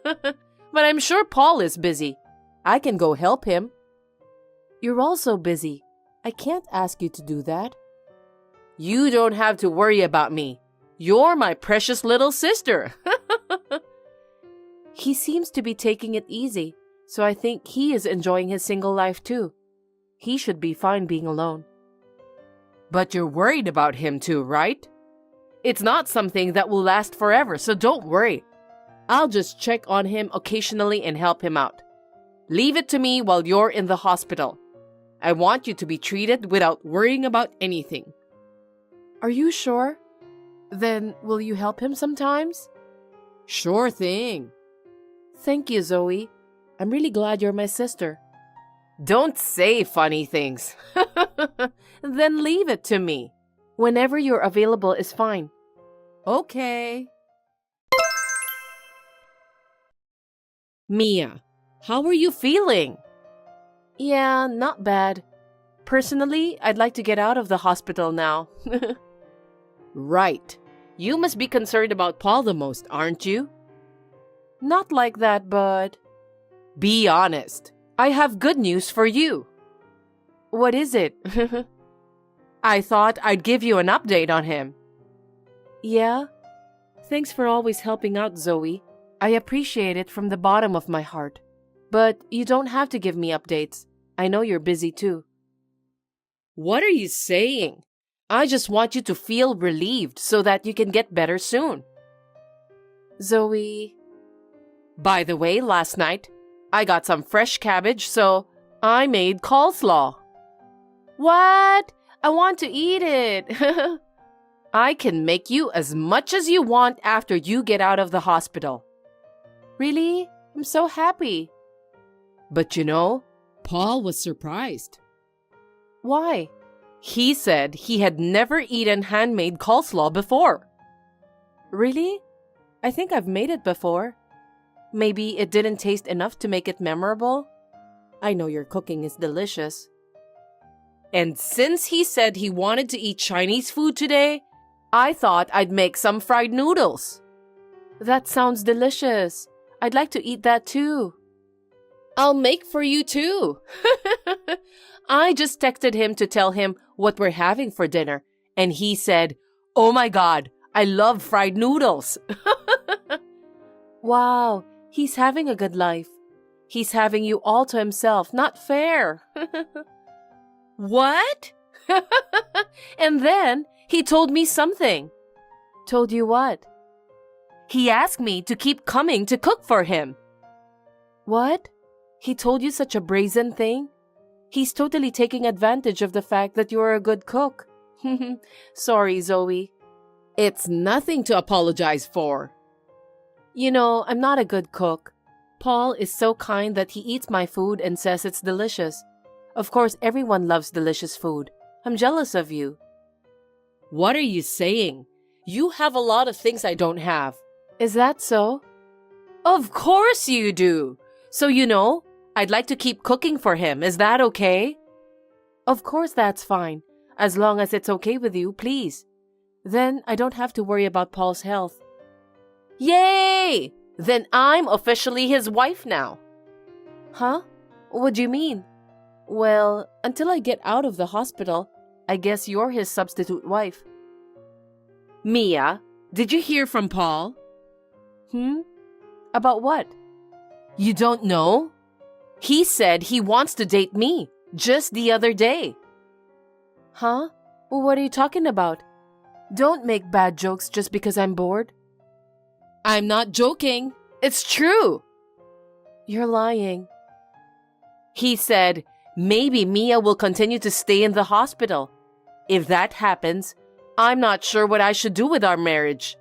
But I'm sure Paul is busy. I can go help him. You're also busy. I can't ask you to do that. You don't have to worry about me. You're my precious little sister. He seems to be taking it easy, so I think he is enjoying his single life too. He should be fine being alone. But you're worried about him too, right? It's not something that will last forever, so don't worry. I'll just check on him occasionally and help him out. Leave it to me while you're in the hospital. I want you to be treated without worrying about anything. Are you sure? Then will you help him sometimes? Sure thing. Thank you, Zoe. I'm really glad you're my sister. Don't say funny things. Then leave it to me. Whenever you're available is fine. Okay. Mia, how are you feeling? Yeah, not bad. Personally, I'd like to get out of the hospital now. Right. You must be concerned about Paul the most, aren't you? Not like that, but... Be honest. I have good news for you. What is it? I thought I'd give you an update on him. Yeah? Thanks for always helping out, Zoe. I appreciate it from the bottom of my heart. But you don't have to give me updates. I know you're busy too. What are you saying? I just want you to feel relieved so that you can get better soon. Zoe... By the way, last night, I got some fresh cabbage, so I made coleslaw. What? I want to eat it. I can make you as much as you want after you get out of the hospital. Really? I'm so happy. But you know, Paul was surprised. Why? He said he had never eaten handmade coleslaw before. Really? I think I've made it before. Maybe it didn't taste enough to make it memorable. I know your cooking is delicious. And since he said he wanted to eat Chinese food today, I thought I'd make some fried noodles. That sounds delicious. I'd like to eat that too. I'll make for you too. I just texted him to tell him what we're having for dinner, and he said, "Oh my God, I love fried noodles." Wow, he's having a good life. He's having you all to himself. Not fair. What? And then he told me something. Told you what? He asked me to keep coming to cook for him. What? He told you such a brazen thing? He's totally taking advantage of the fact that you're a good cook. Sorry, Zoe. It's nothing to apologize for. You know, I'm not a good cook. Paul is so kind that he eats my food and says it's delicious. Of course, everyone loves delicious food. I'm jealous of you. What are you saying? You have a lot of things I don't have. Is that so? Of course you do. So you know, I'd like to keep cooking for him. Is that okay? Of course that's fine. As long as it's okay with you, please. Then I don't have to worry about Paul's health. Yay! Then I'm officially his wife now. Huh? What do you mean? Well, until I get out of the hospital, I guess you're his substitute wife. Mia, did you hear from Paul? About what? You don't know? He said he wants to date me just the other day. Huh? What are you talking about? Don't make bad jokes just because I'm bored. I'm not joking. It's true. You're lying. He said maybe Mia will continue to stay in the hospital. If that happens, I'm not sure what I should do with our marriage.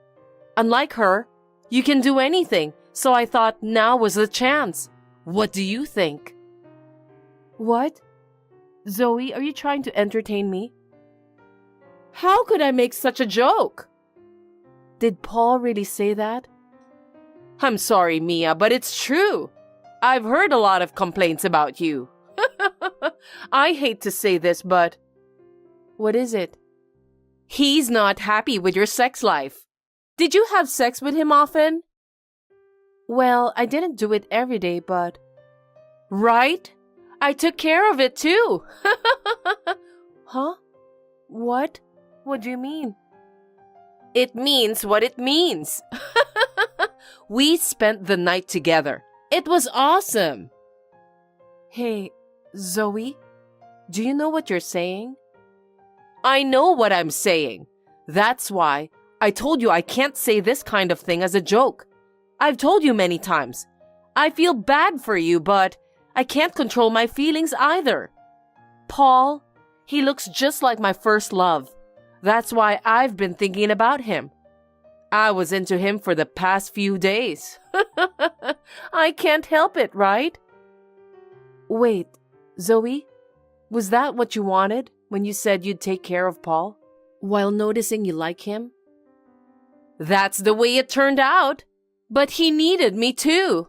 Unlike her, you can do anything, so I thought now was the chance. What do you think? What? Zoe, are you trying to entertain me? How could I make such a joke? Did Paul really say that? I'm sorry, Mia, but it's true. I've heard a lot of complaints about you. I hate to say this, but... What is it? He's not happy with your sex life. Did you have sex with him often? Well, I didn't do it every day, but... Right? I took care of it too. Huh? What? What do you mean? It means what it means. We spent the night together. It was awesome. Hey, Zoe, do you know what you're saying? I know what I'm saying. That's why I told you I can't say this kind of thing as a joke. I've told you many times. I feel bad for you, but I can't control my feelings either. Paul, he looks just like my first love. That's why I've been thinking about him. I was into him for the past few days. I can't help it, right? Wait, Zoe, was that what you wanted when you said you'd take care of Paul, while noticing you like him? That's the way it turned out. But he needed me too.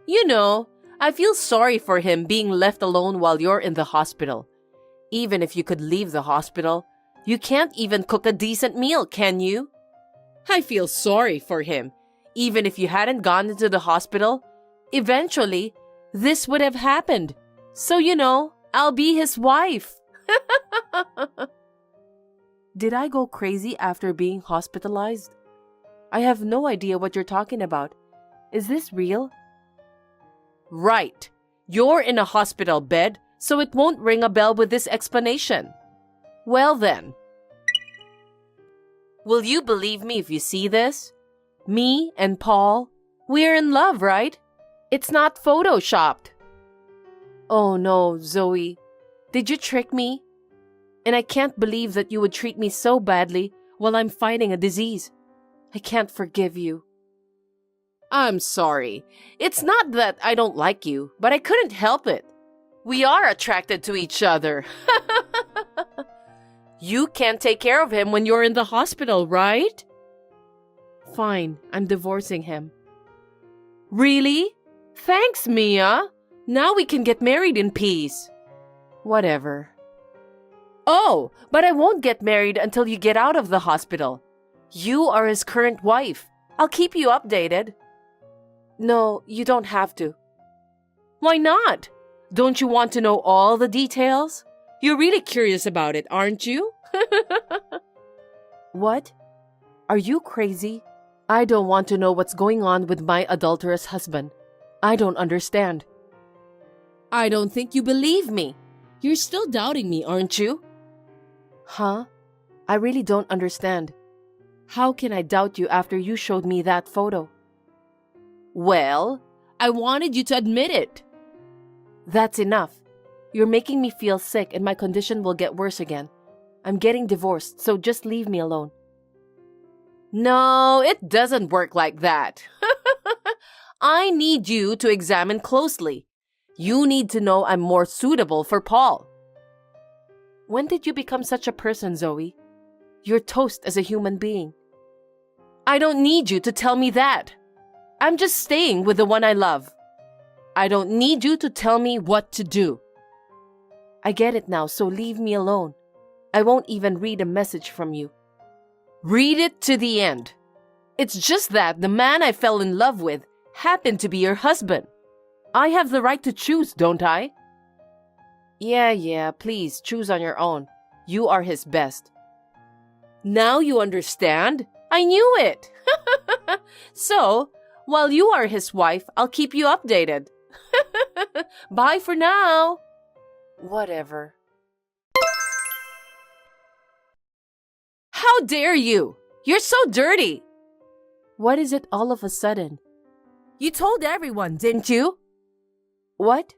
You know, I feel sorry for him being left alone while you're in the hospital. Even if you could leave the hospital, you can't even cook a decent meal, can you? I feel sorry for him. Even if you hadn't gone into the hospital, eventually, this would have happened. So, you know, I'll be his wife. Did I go crazy after being hospitalized? I have no idea what you're talking about. Is this real? Right. You're in a hospital bed, so it won't ring a bell with this explanation. Well then. Will you believe me if you see this? Me and Paul, we're in love, right? It's not photoshopped. Oh no, Zoe. Did you trick me? And I can't believe that you would treat me so badly while I'm fighting a disease. I can't forgive you. I'm sorry. It's not that I don't like you, but I couldn't help it. We are attracted to each other. You can't take care of him when you're in the hospital, right? Fine, I'm divorcing him. Really? Thanks, Mia. Now we can get married in peace. Whatever. Oh, but I won't get married until you get out of the hospital. You are his current wife. I'll keep you updated. No, you don't have to. Why not? Don't you want to know all the details? You're really curious about it, aren't you? What? Are you crazy? I don't want to know what's going on with my adulterous husband. I don't understand. I don't think you believe me. You're still doubting me, aren't you? Huh? I really don't understand. How can I doubt you after you showed me that photo? Well, I wanted you to admit it. That's enough. You're making me feel sick and my condition will get worse again. I'm getting divorced, so just leave me alone. No, it doesn't work like that. I need you to examine closely. You need to know I'm more suitable for Paul. When did you become such a person, Zoe? You're toast as a human being. I don't need you to tell me that. I'm just staying with the one I love. I don't need you to tell me what to do. I get it now, so leave me alone. I won't even read a message from you. Read it to the end. It's just that the man I fell in love with happened to be your husband. I have the right to choose, don't I? Yeah, please choose on your own. You are his best. Now you understand? I knew it. So, while you are his wife, I'll keep you updated. Bye for now. Whatever. How dare you? You're so dirty. What is it all of a sudden? You told everyone, didn't you? What?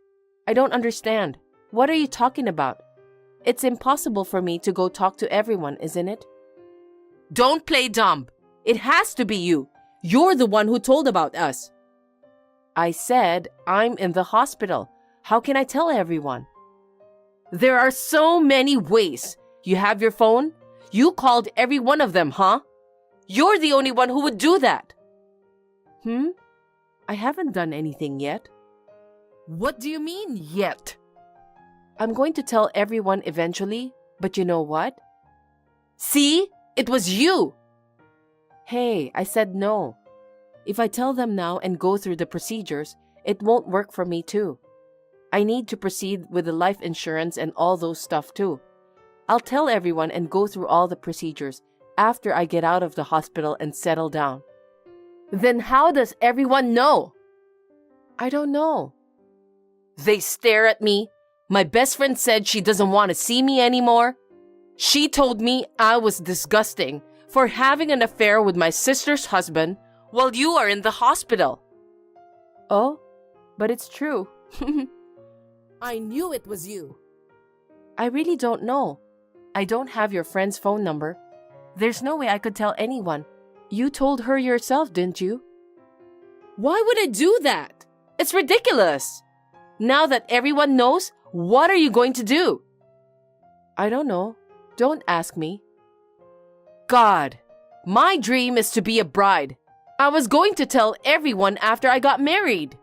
I don't understand. What are you talking about? It's impossible for me to go talk to everyone, isn't it? Don't play dumb. It has to be you. You're the one who told about us. I said I'm in the hospital. How can I tell everyone? There are so many ways. You have your phone? You called every one of them, huh? You're the only one who would do that. I haven't done anything yet. What do you mean, yet? I'm going to tell everyone eventually, but you know what? See? It was you! Hey, I said no. If I tell them now and go through the procedures, it won't work for me too. I need to proceed with the life insurance and all those stuff too. I'll tell everyone and go through all the procedures after I get out of the hospital and settle down. Then how does everyone know? I don't know. They stare at me. My best friend said she doesn't want to see me anymore. She told me I was disgusting for having an affair with my sister's husband while you are in the hospital. Oh, but it's true. I knew it was you. I really don't know. I don't have your friend's phone number. There's no way I could tell anyone. You told her yourself, didn't you? Why would I do that? It's ridiculous. Now that everyone knows, what are you going to do? I don't know. Don't ask me. God, my dream is to be a bride. I was going to tell everyone after I got married.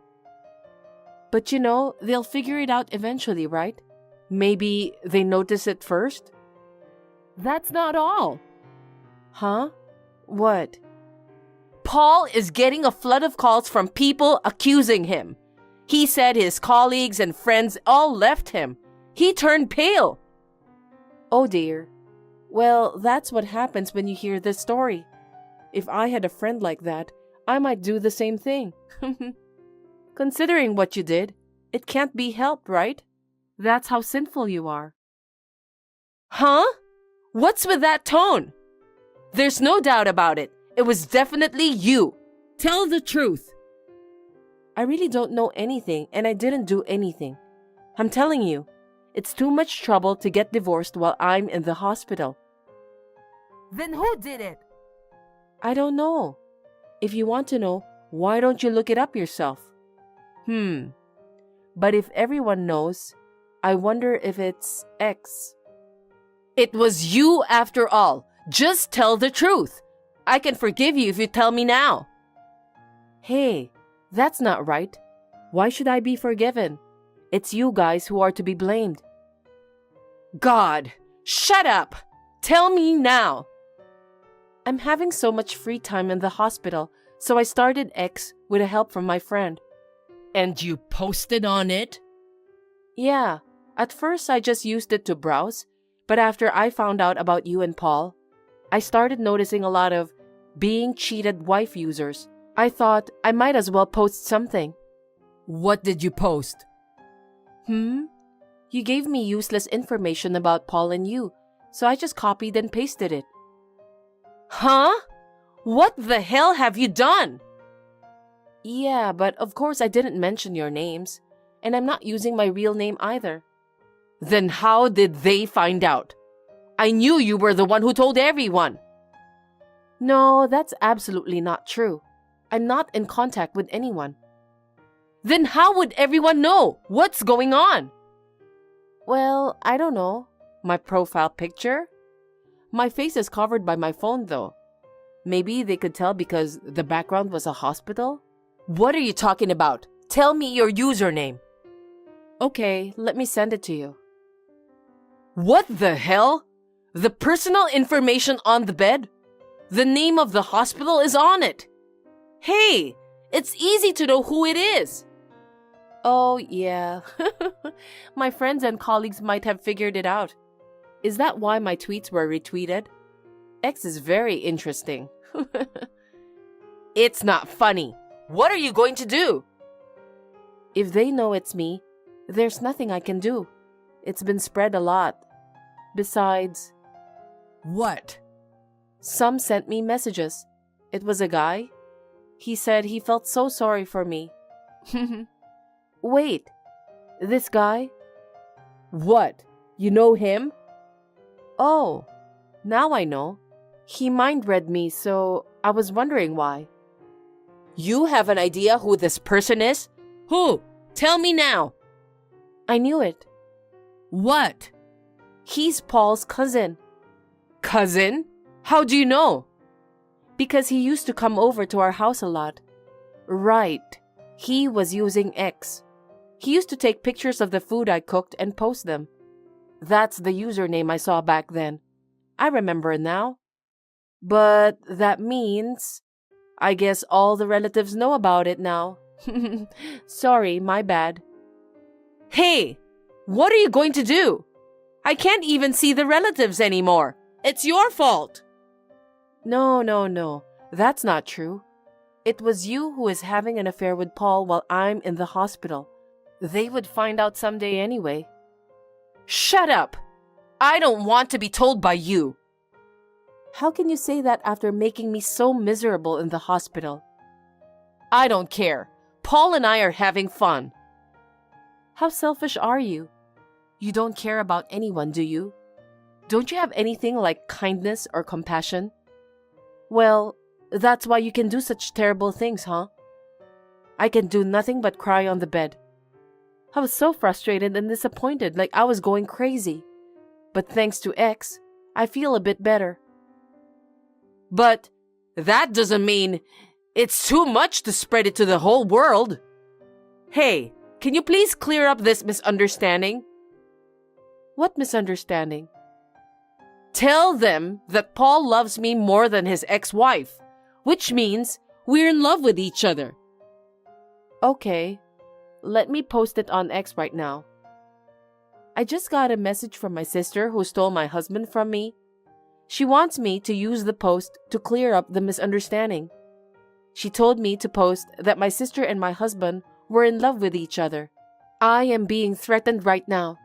But you know, they'll figure it out eventually, right? Maybe they notice it first? That's not all. Huh? What? Paul is getting a flood of calls from people accusing him. He said his colleagues and friends all left him. He turned pale. Oh dear. Well, that's what happens when you hear this story. If I had a friend like that, I might do the same thing. Considering what you did, it can't be helped, right? That's how sinful you are. Huh? What's with that tone? There's no doubt about it. It was definitely you. Tell the truth. I really don't know anything, and I didn't do anything. I'm telling you, it's too much trouble to get divorced while I'm in the hospital. Then who did it? I don't know. If you want to know, why don't you look it up yourself? But if everyone knows, I wonder if it's X. It was you after all. Just tell the truth. I can forgive you if you tell me now. Hey, that's not right. Why should I be forgiven? It's you guys who are to be blamed. God, shut up. Tell me now. I'm having so much free time in the hospital, so I started X with help from my friend. And you posted on it? Yeah, at first I just used it to browse, but after I found out about you and Paul, I started noticing a lot of being cheated wife users. I thought I might as well post something. What did you post? You gave me useless information about Paul and you, so I just copied and pasted it. Huh? What the hell have you done? Yeah, but of course I didn't mention your names, and I'm not using my real name either. Then how did they find out? I knew you were the one who told everyone. No, that's absolutely not true. I'm not in contact with anyone. Then how would everyone know? What's going on? Well, I don't know. My profile picture? My face is covered by my phone though. Maybe they could tell because the background was a hospital? What are you talking about? Tell me your username. Okay, let me send it to you. What the hell? The personal information on the bed? The name of the hospital is on it. Hey, it's easy to know who it is. Oh, yeah. My friends and colleagues might have figured it out. Is that why my tweets were retweeted? X is very interesting. It's not funny. What are you going to do? If they know it's me, there's nothing I can do. It's been spread a lot. Besides... What? Some sent me messages. It was a guy. He said he felt so sorry for me. Wait, this guy? What? You know him? Oh, now I know. He mind-read me, so I was wondering why. You have an idea who this person is? Who? Tell me now. I knew it. What? He's Paul's cousin. Cousin? How do you know? Because he used to come over to our house a lot. Right. He was using X. He used to take pictures of the food I cooked and post them. That's the username I saw back then. I remember now. But that means... I guess all the relatives know about it now. Sorry, my bad. Hey! What are you going to do? I can't even see the relatives anymore. It's your fault. No. That's not true. It was you who is having an affair with Paul while I'm in the hospital. They would find out someday anyway. Shut up! I don't want to be told by you. How can you say that after making me so miserable in the hospital? I don't care. Paul and I are having fun. How selfish are you? You don't care about anyone, do you? Don't you have anything like kindness or compassion? Well, that's why you can do such terrible things, huh? I can do nothing but cry on the bed. I was so frustrated and disappointed, like I was going crazy. But thanks to X, I feel a bit better. But that doesn't mean it's too much to spread it to the whole world. Hey, can you please clear up this misunderstanding? What misunderstanding? Tell them that Paul loves me more than his ex-wife, which means we're in love with each other. Okay, let me post it on X right now. I just got a message from my sister who stole my husband from me. She wants me to use the post to clear up the misunderstanding. She told me to post that my sister and my husband were in love with each other. I am being threatened right now.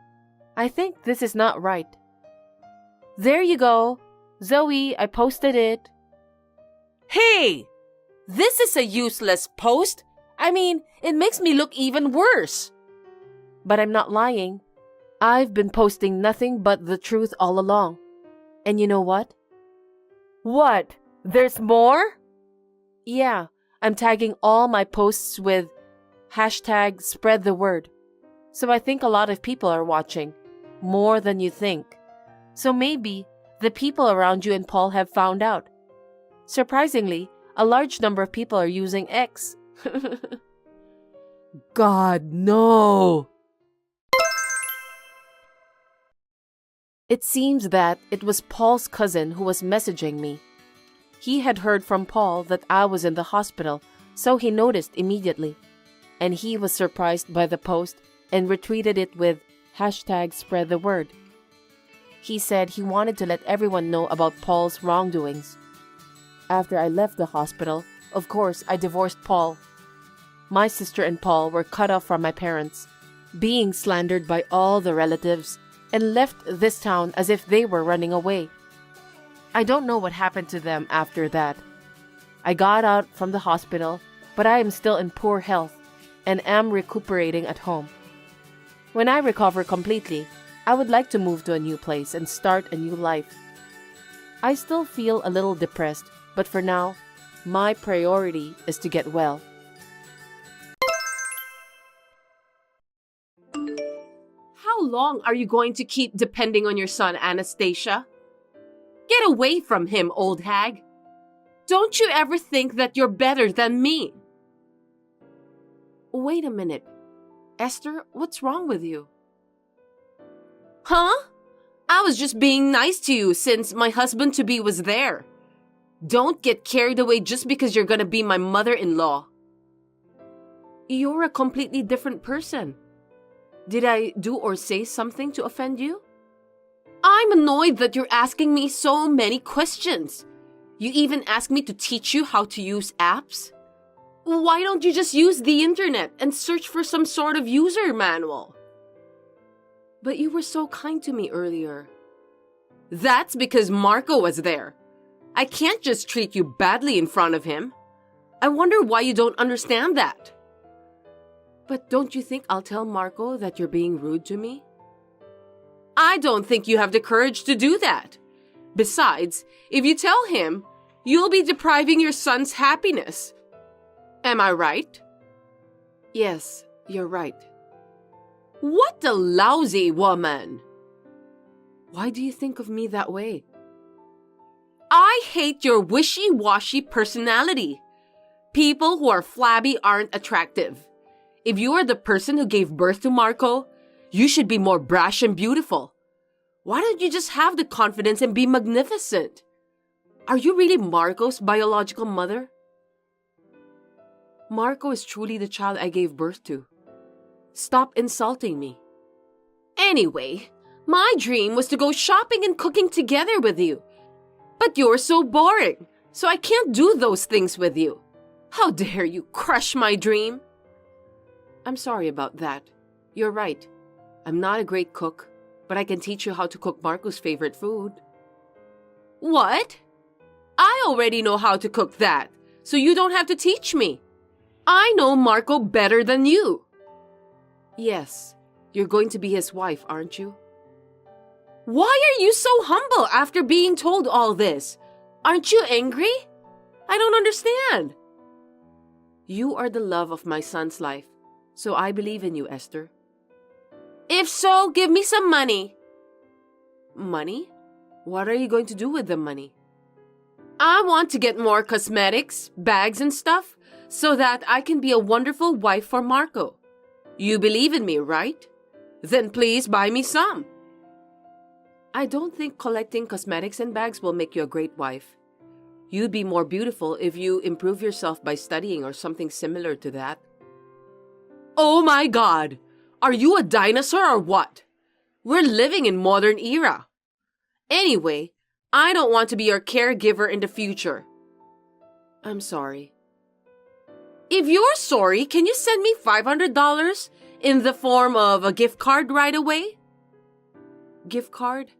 I think this is not right. There you go. Zoe, I posted it. Hey! This is a useless post. I mean, it makes me look even worse. But I'm not lying. I've been posting nothing but the truth all along. And you know what? What? There's more? Yeah, I'm tagging all my posts with hashtag spread the word. So I think a lot of people are watching. More than you think. So maybe the people around you and Paul have found out. Surprisingly, a large number of people are using X. God, no! It seems that it was Paul's cousin who was messaging me. He had heard from Paul that I was in the hospital, so he noticed immediately. And he was surprised by the post and retweeted it with hashtag spread the word. He said he wanted to let everyone know about Paul's wrongdoings. After I left the hospital, of course, I divorced Paul. My sister and Paul were cut off from my parents, being slandered by all the relatives, and left this town as if they were running away. I don't know what happened to them after that. I got out from the hospital, but I am still in poor health and am recuperating at home. When I recover completely, I would like to move to a new place and start a new life. I still feel a little depressed, but for now, my priority is to get well. How long are you going to keep depending on your son, Anastasia? Get away from him, old hag. Don't you ever think that you're better than me? Wait a minute. Esther, what's wrong with you? Huh? I was just being nice to you since my husband-to-be was there. Don't get carried away just because you're gonna be my mother-in-law. You're a completely different person. Did I do or say something to offend you? I'm annoyed that you're asking me so many questions. You even asked me to teach you how to use apps. Why don't you just use the internet and search for some sort of user manual? But you were so kind to me earlier. That's because Marco was there. I can't just treat you badly in front of him. I wonder why you don't understand that. But don't you think I'll tell Marco that you're being rude to me? I don't think you have the courage to do that. Besides, if you tell him, you'll be depriving your son's happiness. Am I right? Yes, you're right. What a lousy woman! Why do you think of me that way? I hate your wishy-washy personality. People who are flabby aren't attractive. If you are the person who gave birth to Marco, you should be more brash and beautiful. Why don't you just have the confidence and be magnificent? Are you really Marco's biological mother? Marco is truly the child I gave birth to. Stop insulting me. Anyway, my dream was to go shopping and cooking together with you. But you're so boring, so I can't do those things with you. How dare you crush my dream? I'm sorry about that. You're right. I'm not a great cook, but I can teach you how to cook Marco's favorite food. What? I already know how to cook that, so you don't have to teach me. I know Marco better than you. Yes, you're going to be his wife, aren't you? Why are you so humble after being told all this? Aren't you angry? I don't understand. You are the love of my son's life, so I believe in you, Esther. If so, give me some money. Money? What are you going to do with the money? I want to get more cosmetics, bags and stuff, so that I can be a wonderful wife for Marco. You believe in me, right? Then please buy me some. I don't think collecting cosmetics and bags will make you a great wife. You'd be more beautiful if you improve yourself by studying or something similar to that. Oh my God! Are you a dinosaur or what? We're living in modern era. Anyway, I don't want to be your caregiver in the future. I'm sorry. If you're sorry, can you send me $500 in the form of a gift card right away? Gift card?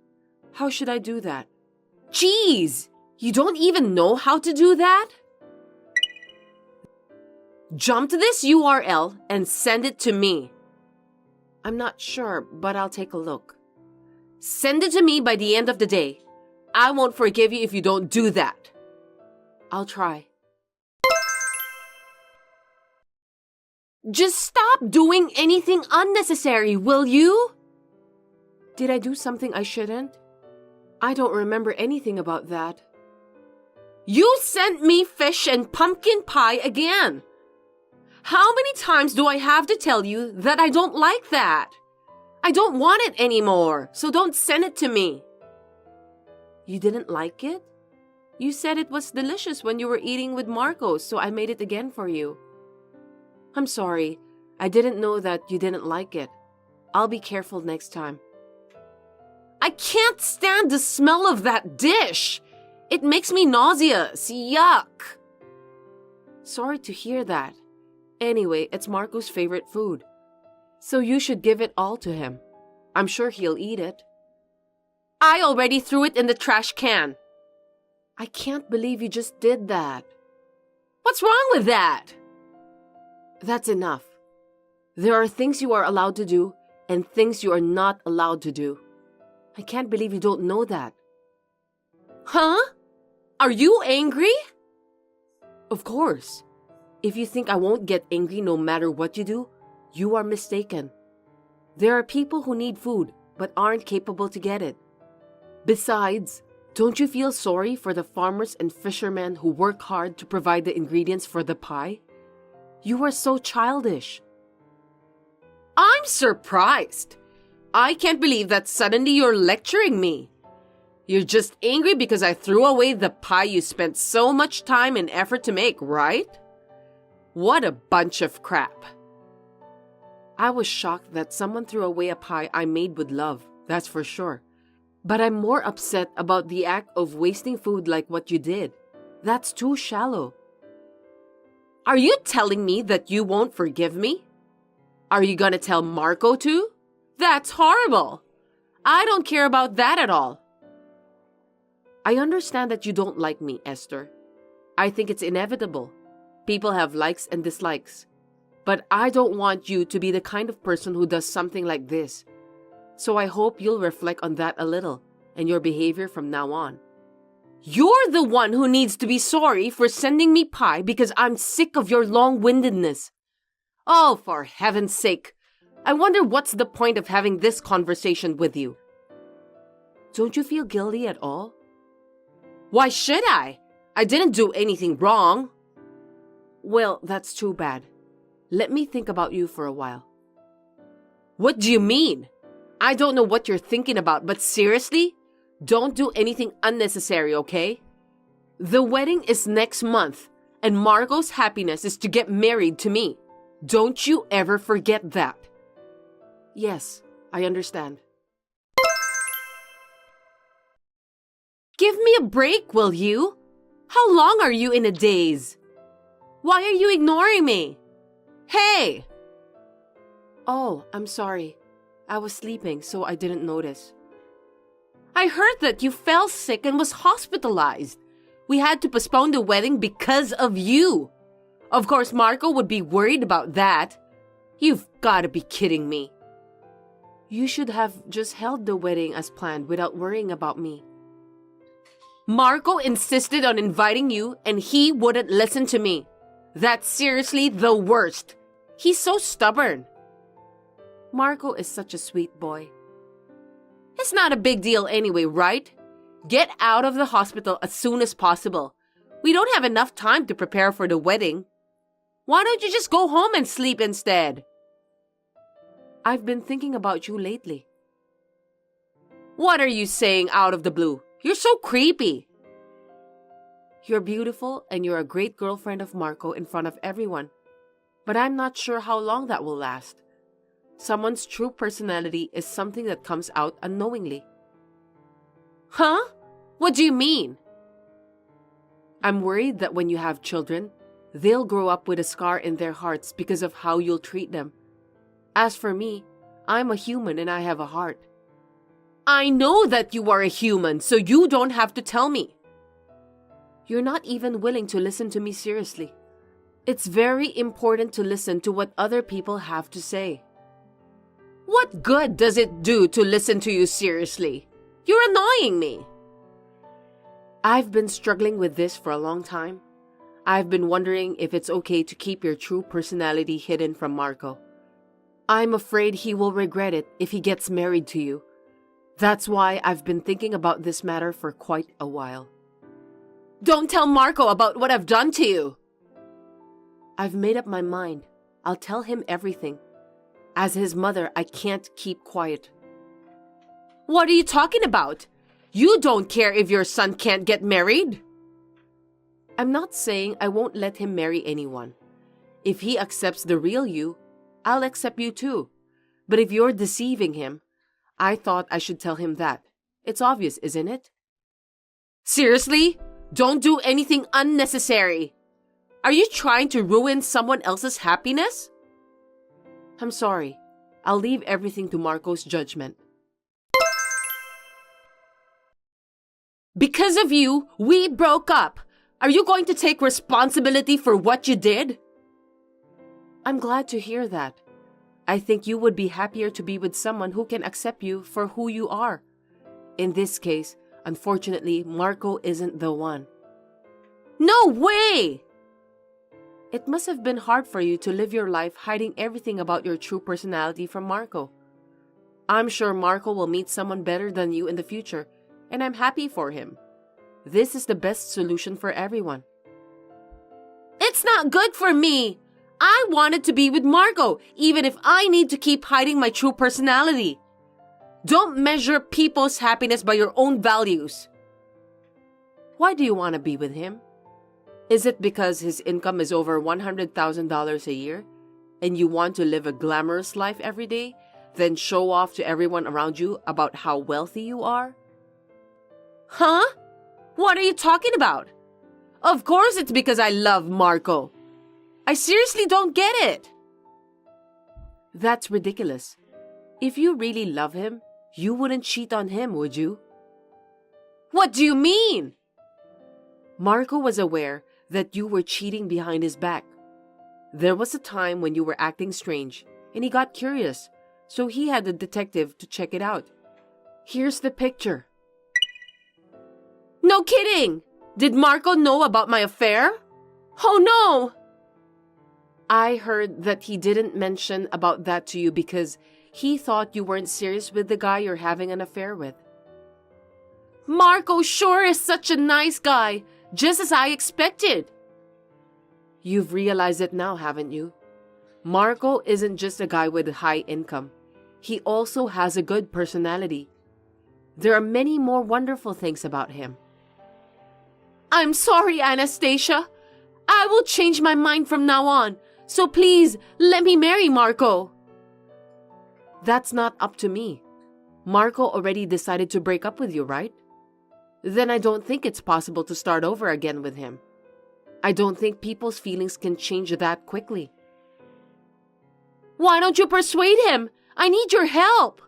How should I do that? Jeez! You don't even know how to do that? Jump to this URL and send it to me. I'm not sure, but I'll take a look. Send it to me by the end of the day. I won't forgive you if you don't do that. I'll try. Just stop doing anything unnecessary, will you? Did I do something I shouldn't? I don't remember anything about that. You sent me fish and pumpkin pie again. How many times do I have to tell you that I don't like that? I don't want it anymore, so don't send it to me. You didn't like it? You said it was delicious when you were eating with Marco, so I made it again for you. I'm sorry. I didn't know that you didn't like it. I'll be careful next time. I can't stand the smell of that dish. It makes me nauseous. Yuck. Sorry to hear that. Anyway, it's Marco's favorite food. So you should give it all to him. I'm sure he'll eat it. I already threw it in the trash can. I can't believe you just did that. What's wrong with that? That's enough. There are things you are allowed to do and things you are not allowed to do. I can't believe you don't know that. Huh? Are you angry? Of course. If you think I won't get angry no matter what you do, you are mistaken. There are people who need food but aren't capable to get it. Besides, don't you feel sorry for the farmers and fishermen who work hard to provide the ingredients for the pie? You are so childish. I'm surprised. I can't believe that suddenly you're lecturing me. You're just angry because I threw away the pie you spent so much time and effort to make, right? What a bunch of crap. I was shocked that someone threw away a pie I made with love, that's for sure. But I'm more upset about the act of wasting food like what you did. That's too shallow. Are you telling me that you won't forgive me? Are you gonna tell Marco too? That's horrible. I don't care about that at all. I understand that you don't like me, Esther. I think it's inevitable. People have likes and dislikes. But I don't want you to be the kind of person who does something like this. So I hope you'll reflect on that a little and your behavior from now on. You're the one who needs to be sorry for sending me pie because I'm sick of your long-windedness. Oh, for heaven's sake. I wonder what's the point of having this conversation with you. Don't you feel guilty at all? Why should I? I didn't do anything wrong. Well, that's too bad. Let me think about you for a while. What do you mean? I don't know what you're thinking about, but seriously? Don't do anything unnecessary, okay? The wedding is next month, and Marco's happiness is to get married to me. Don't you ever forget that. Yes, I understand. Give me a break, will you? How long are you in a daze? Why are you ignoring me? Hey! Oh, I'm sorry. I was sleeping, so I didn't notice. I heard that you fell sick and was hospitalized. We had to postpone the wedding because of you. Of course, Marco would be worried about that. You've got to be kidding me. You should have just held the wedding as planned without worrying about me. Marco insisted on inviting you and he wouldn't listen to me. That's seriously the worst. He's so stubborn. Marco is such a sweet boy. It's not a big deal anyway, right? Get out of the hospital as soon as possible. We don't have enough time to prepare for the wedding. Why don't you just go home and sleep instead? I've been thinking about you lately. What are you saying out of the blue? You're so creepy. You're beautiful and you're a great girlfriend of Marco in front of everyone. But I'm not sure how long that will last. Someone's true personality is something that comes out unknowingly. Huh? What do you mean? I'm worried that when you have children, they'll grow up with a scar in their hearts because of how you'll treat them. As for me, I'm a human and I have a heart. I know that you are a human, so you don't have to tell me. You're not even willing to listen to me seriously. It's very important to listen to what other people have to say. What good does it do to listen to you seriously? You're annoying me. I've been struggling with this for a long time. I've been wondering if it's okay to keep your true personality hidden from Marco. I'm afraid he will regret it if he gets married to you. That's why I've been thinking about this matter for quite a while. Don't tell Marco about what I've done to you. I've made up my mind. I'll tell him everything. As his mother, I can't keep quiet. What are you talking about? You don't care if your son can't get married? I'm not saying I won't let him marry anyone. If he accepts the real you, I'll accept you too. But if you're deceiving him, I thought I should tell him that. It's obvious, isn't it? Seriously? Don't do anything unnecessary. Are you trying to ruin someone else's happiness? I'm sorry. I'll leave everything to Marco's judgment. Because of you, we broke up. Are you going to take responsibility for what you did? I'm glad to hear that. I think you would be happier to be with someone who can accept you for who you are. In this case, unfortunately, Marco isn't the one. No way! It must have been hard for you to live your life hiding everything about your true personality from Marco. I'm sure Marco will meet someone better than you in the future, and I'm happy for him. This is the best solution for everyone. It's not good for me! I wanted to be with Marco, even if I need to keep hiding my true personality. Don't measure people's happiness by your own values. Why do you want to be with him? Is it because his income is over $100,000 a year and you want to live a glamorous life every day, then show off to everyone around you about how wealthy you are? Huh? What are you talking about? Of course it's because I love Marco. I seriously don't get it. That's ridiculous. If you really love him, you wouldn't cheat on him, would you? What do you mean? Marco was aware that you were cheating behind his back. There was a time when you were acting strange, and he got curious, so he had a detective to check it out. Here's the picture. No kidding! Did Marco know about my affair? Oh no! I heard that he didn't mention about that to you because he thought you weren't serious with the guy you're having an affair with. Marco sure is such a nice guy, just as I expected. You've realized it now, haven't you? Marco isn't just a guy with a high income. He also has a good personality. There are many more wonderful things about him. I'm sorry, Anastasia. I will change my mind from now on, so please let me marry Marco. That's not up to me. Marco already decided to break up with you, right? Then I don't think it's possible to start over again with him. I don't think people's feelings can change that quickly. Why don't you persuade him? I need your help.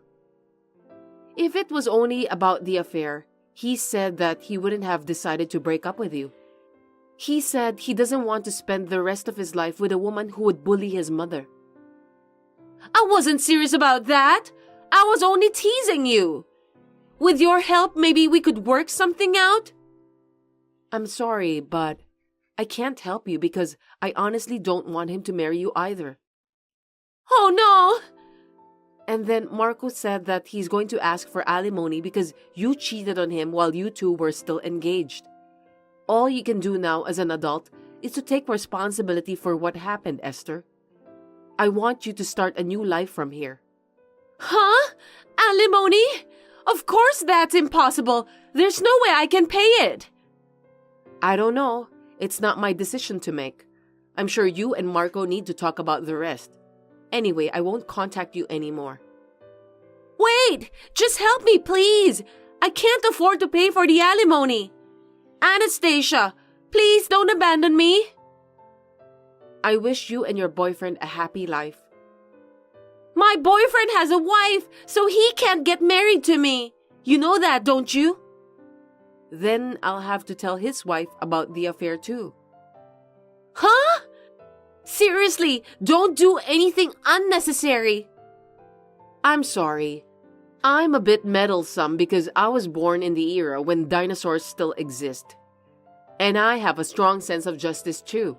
If it was only about the affair, he said that he wouldn't have decided to break up with you. He said he doesn't want to spend the rest of his life with a woman who would bully his mother. I wasn't serious about that. I was only teasing you. With your help, maybe we could work something out? I'm sorry, but I can't help you because I honestly don't want him to marry you either. Oh no! And then Marco said that he's going to ask for alimony because you cheated on him while you two were still engaged. All you can do now as an adult is to take responsibility for what happened, Esther. I want you to start a new life from here. Huh? Alimony? Of course that's impossible. There's no way I can pay it. I don't know. It's not my decision to make. I'm sure you and Marco need to talk about the rest. Anyway, I won't contact you anymore. Wait! Just help me, please! I can't afford to pay for the alimony. Anastasia, please don't abandon me. I wish you and your boyfriend a happy life. My boyfriend has a wife, so he can't get married to me. You know that, don't you? Then I'll have to tell his wife about the affair too. Huh? Seriously, don't do anything unnecessary. I'm sorry. I'm a bit meddlesome because I was born in the era when dinosaurs still exist. And I have a strong sense of justice too.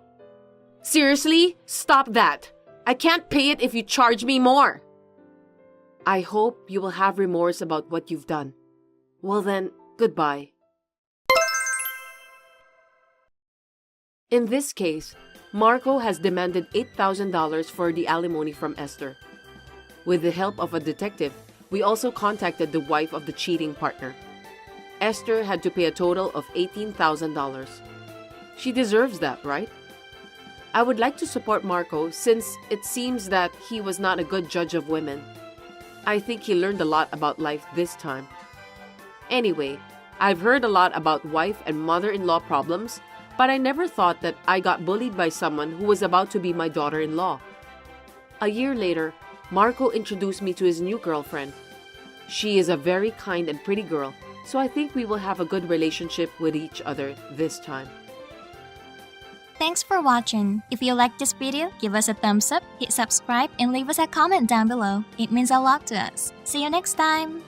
Seriously, stop that. I can't pay it if you charge me more. I hope you will have remorse about what you've done. Well then, goodbye. In this case, Marco has demanded $8,000 for the alimony from Esther. With the help of a detective, we also contacted the wife of the cheating partner. Esther had to pay a total of $18,000. She deserves that, right? I would like to support Marco since it seems that he was not a good judge of women. I think he learned a lot about life this time. Anyway, I've heard a lot about wife and mother-in-law problems, but I never thought that I got bullied by someone who was about to be my daughter-in-law. A year later, Marco introduced me to his new girlfriend. She is a very kind and pretty girl, so I think we will have a good relationship with each other this time. Thanks for watching. If you liked this video, give us a thumbs up, hit subscribe, and leave us a comment down below. It means a lot to us. See you next time!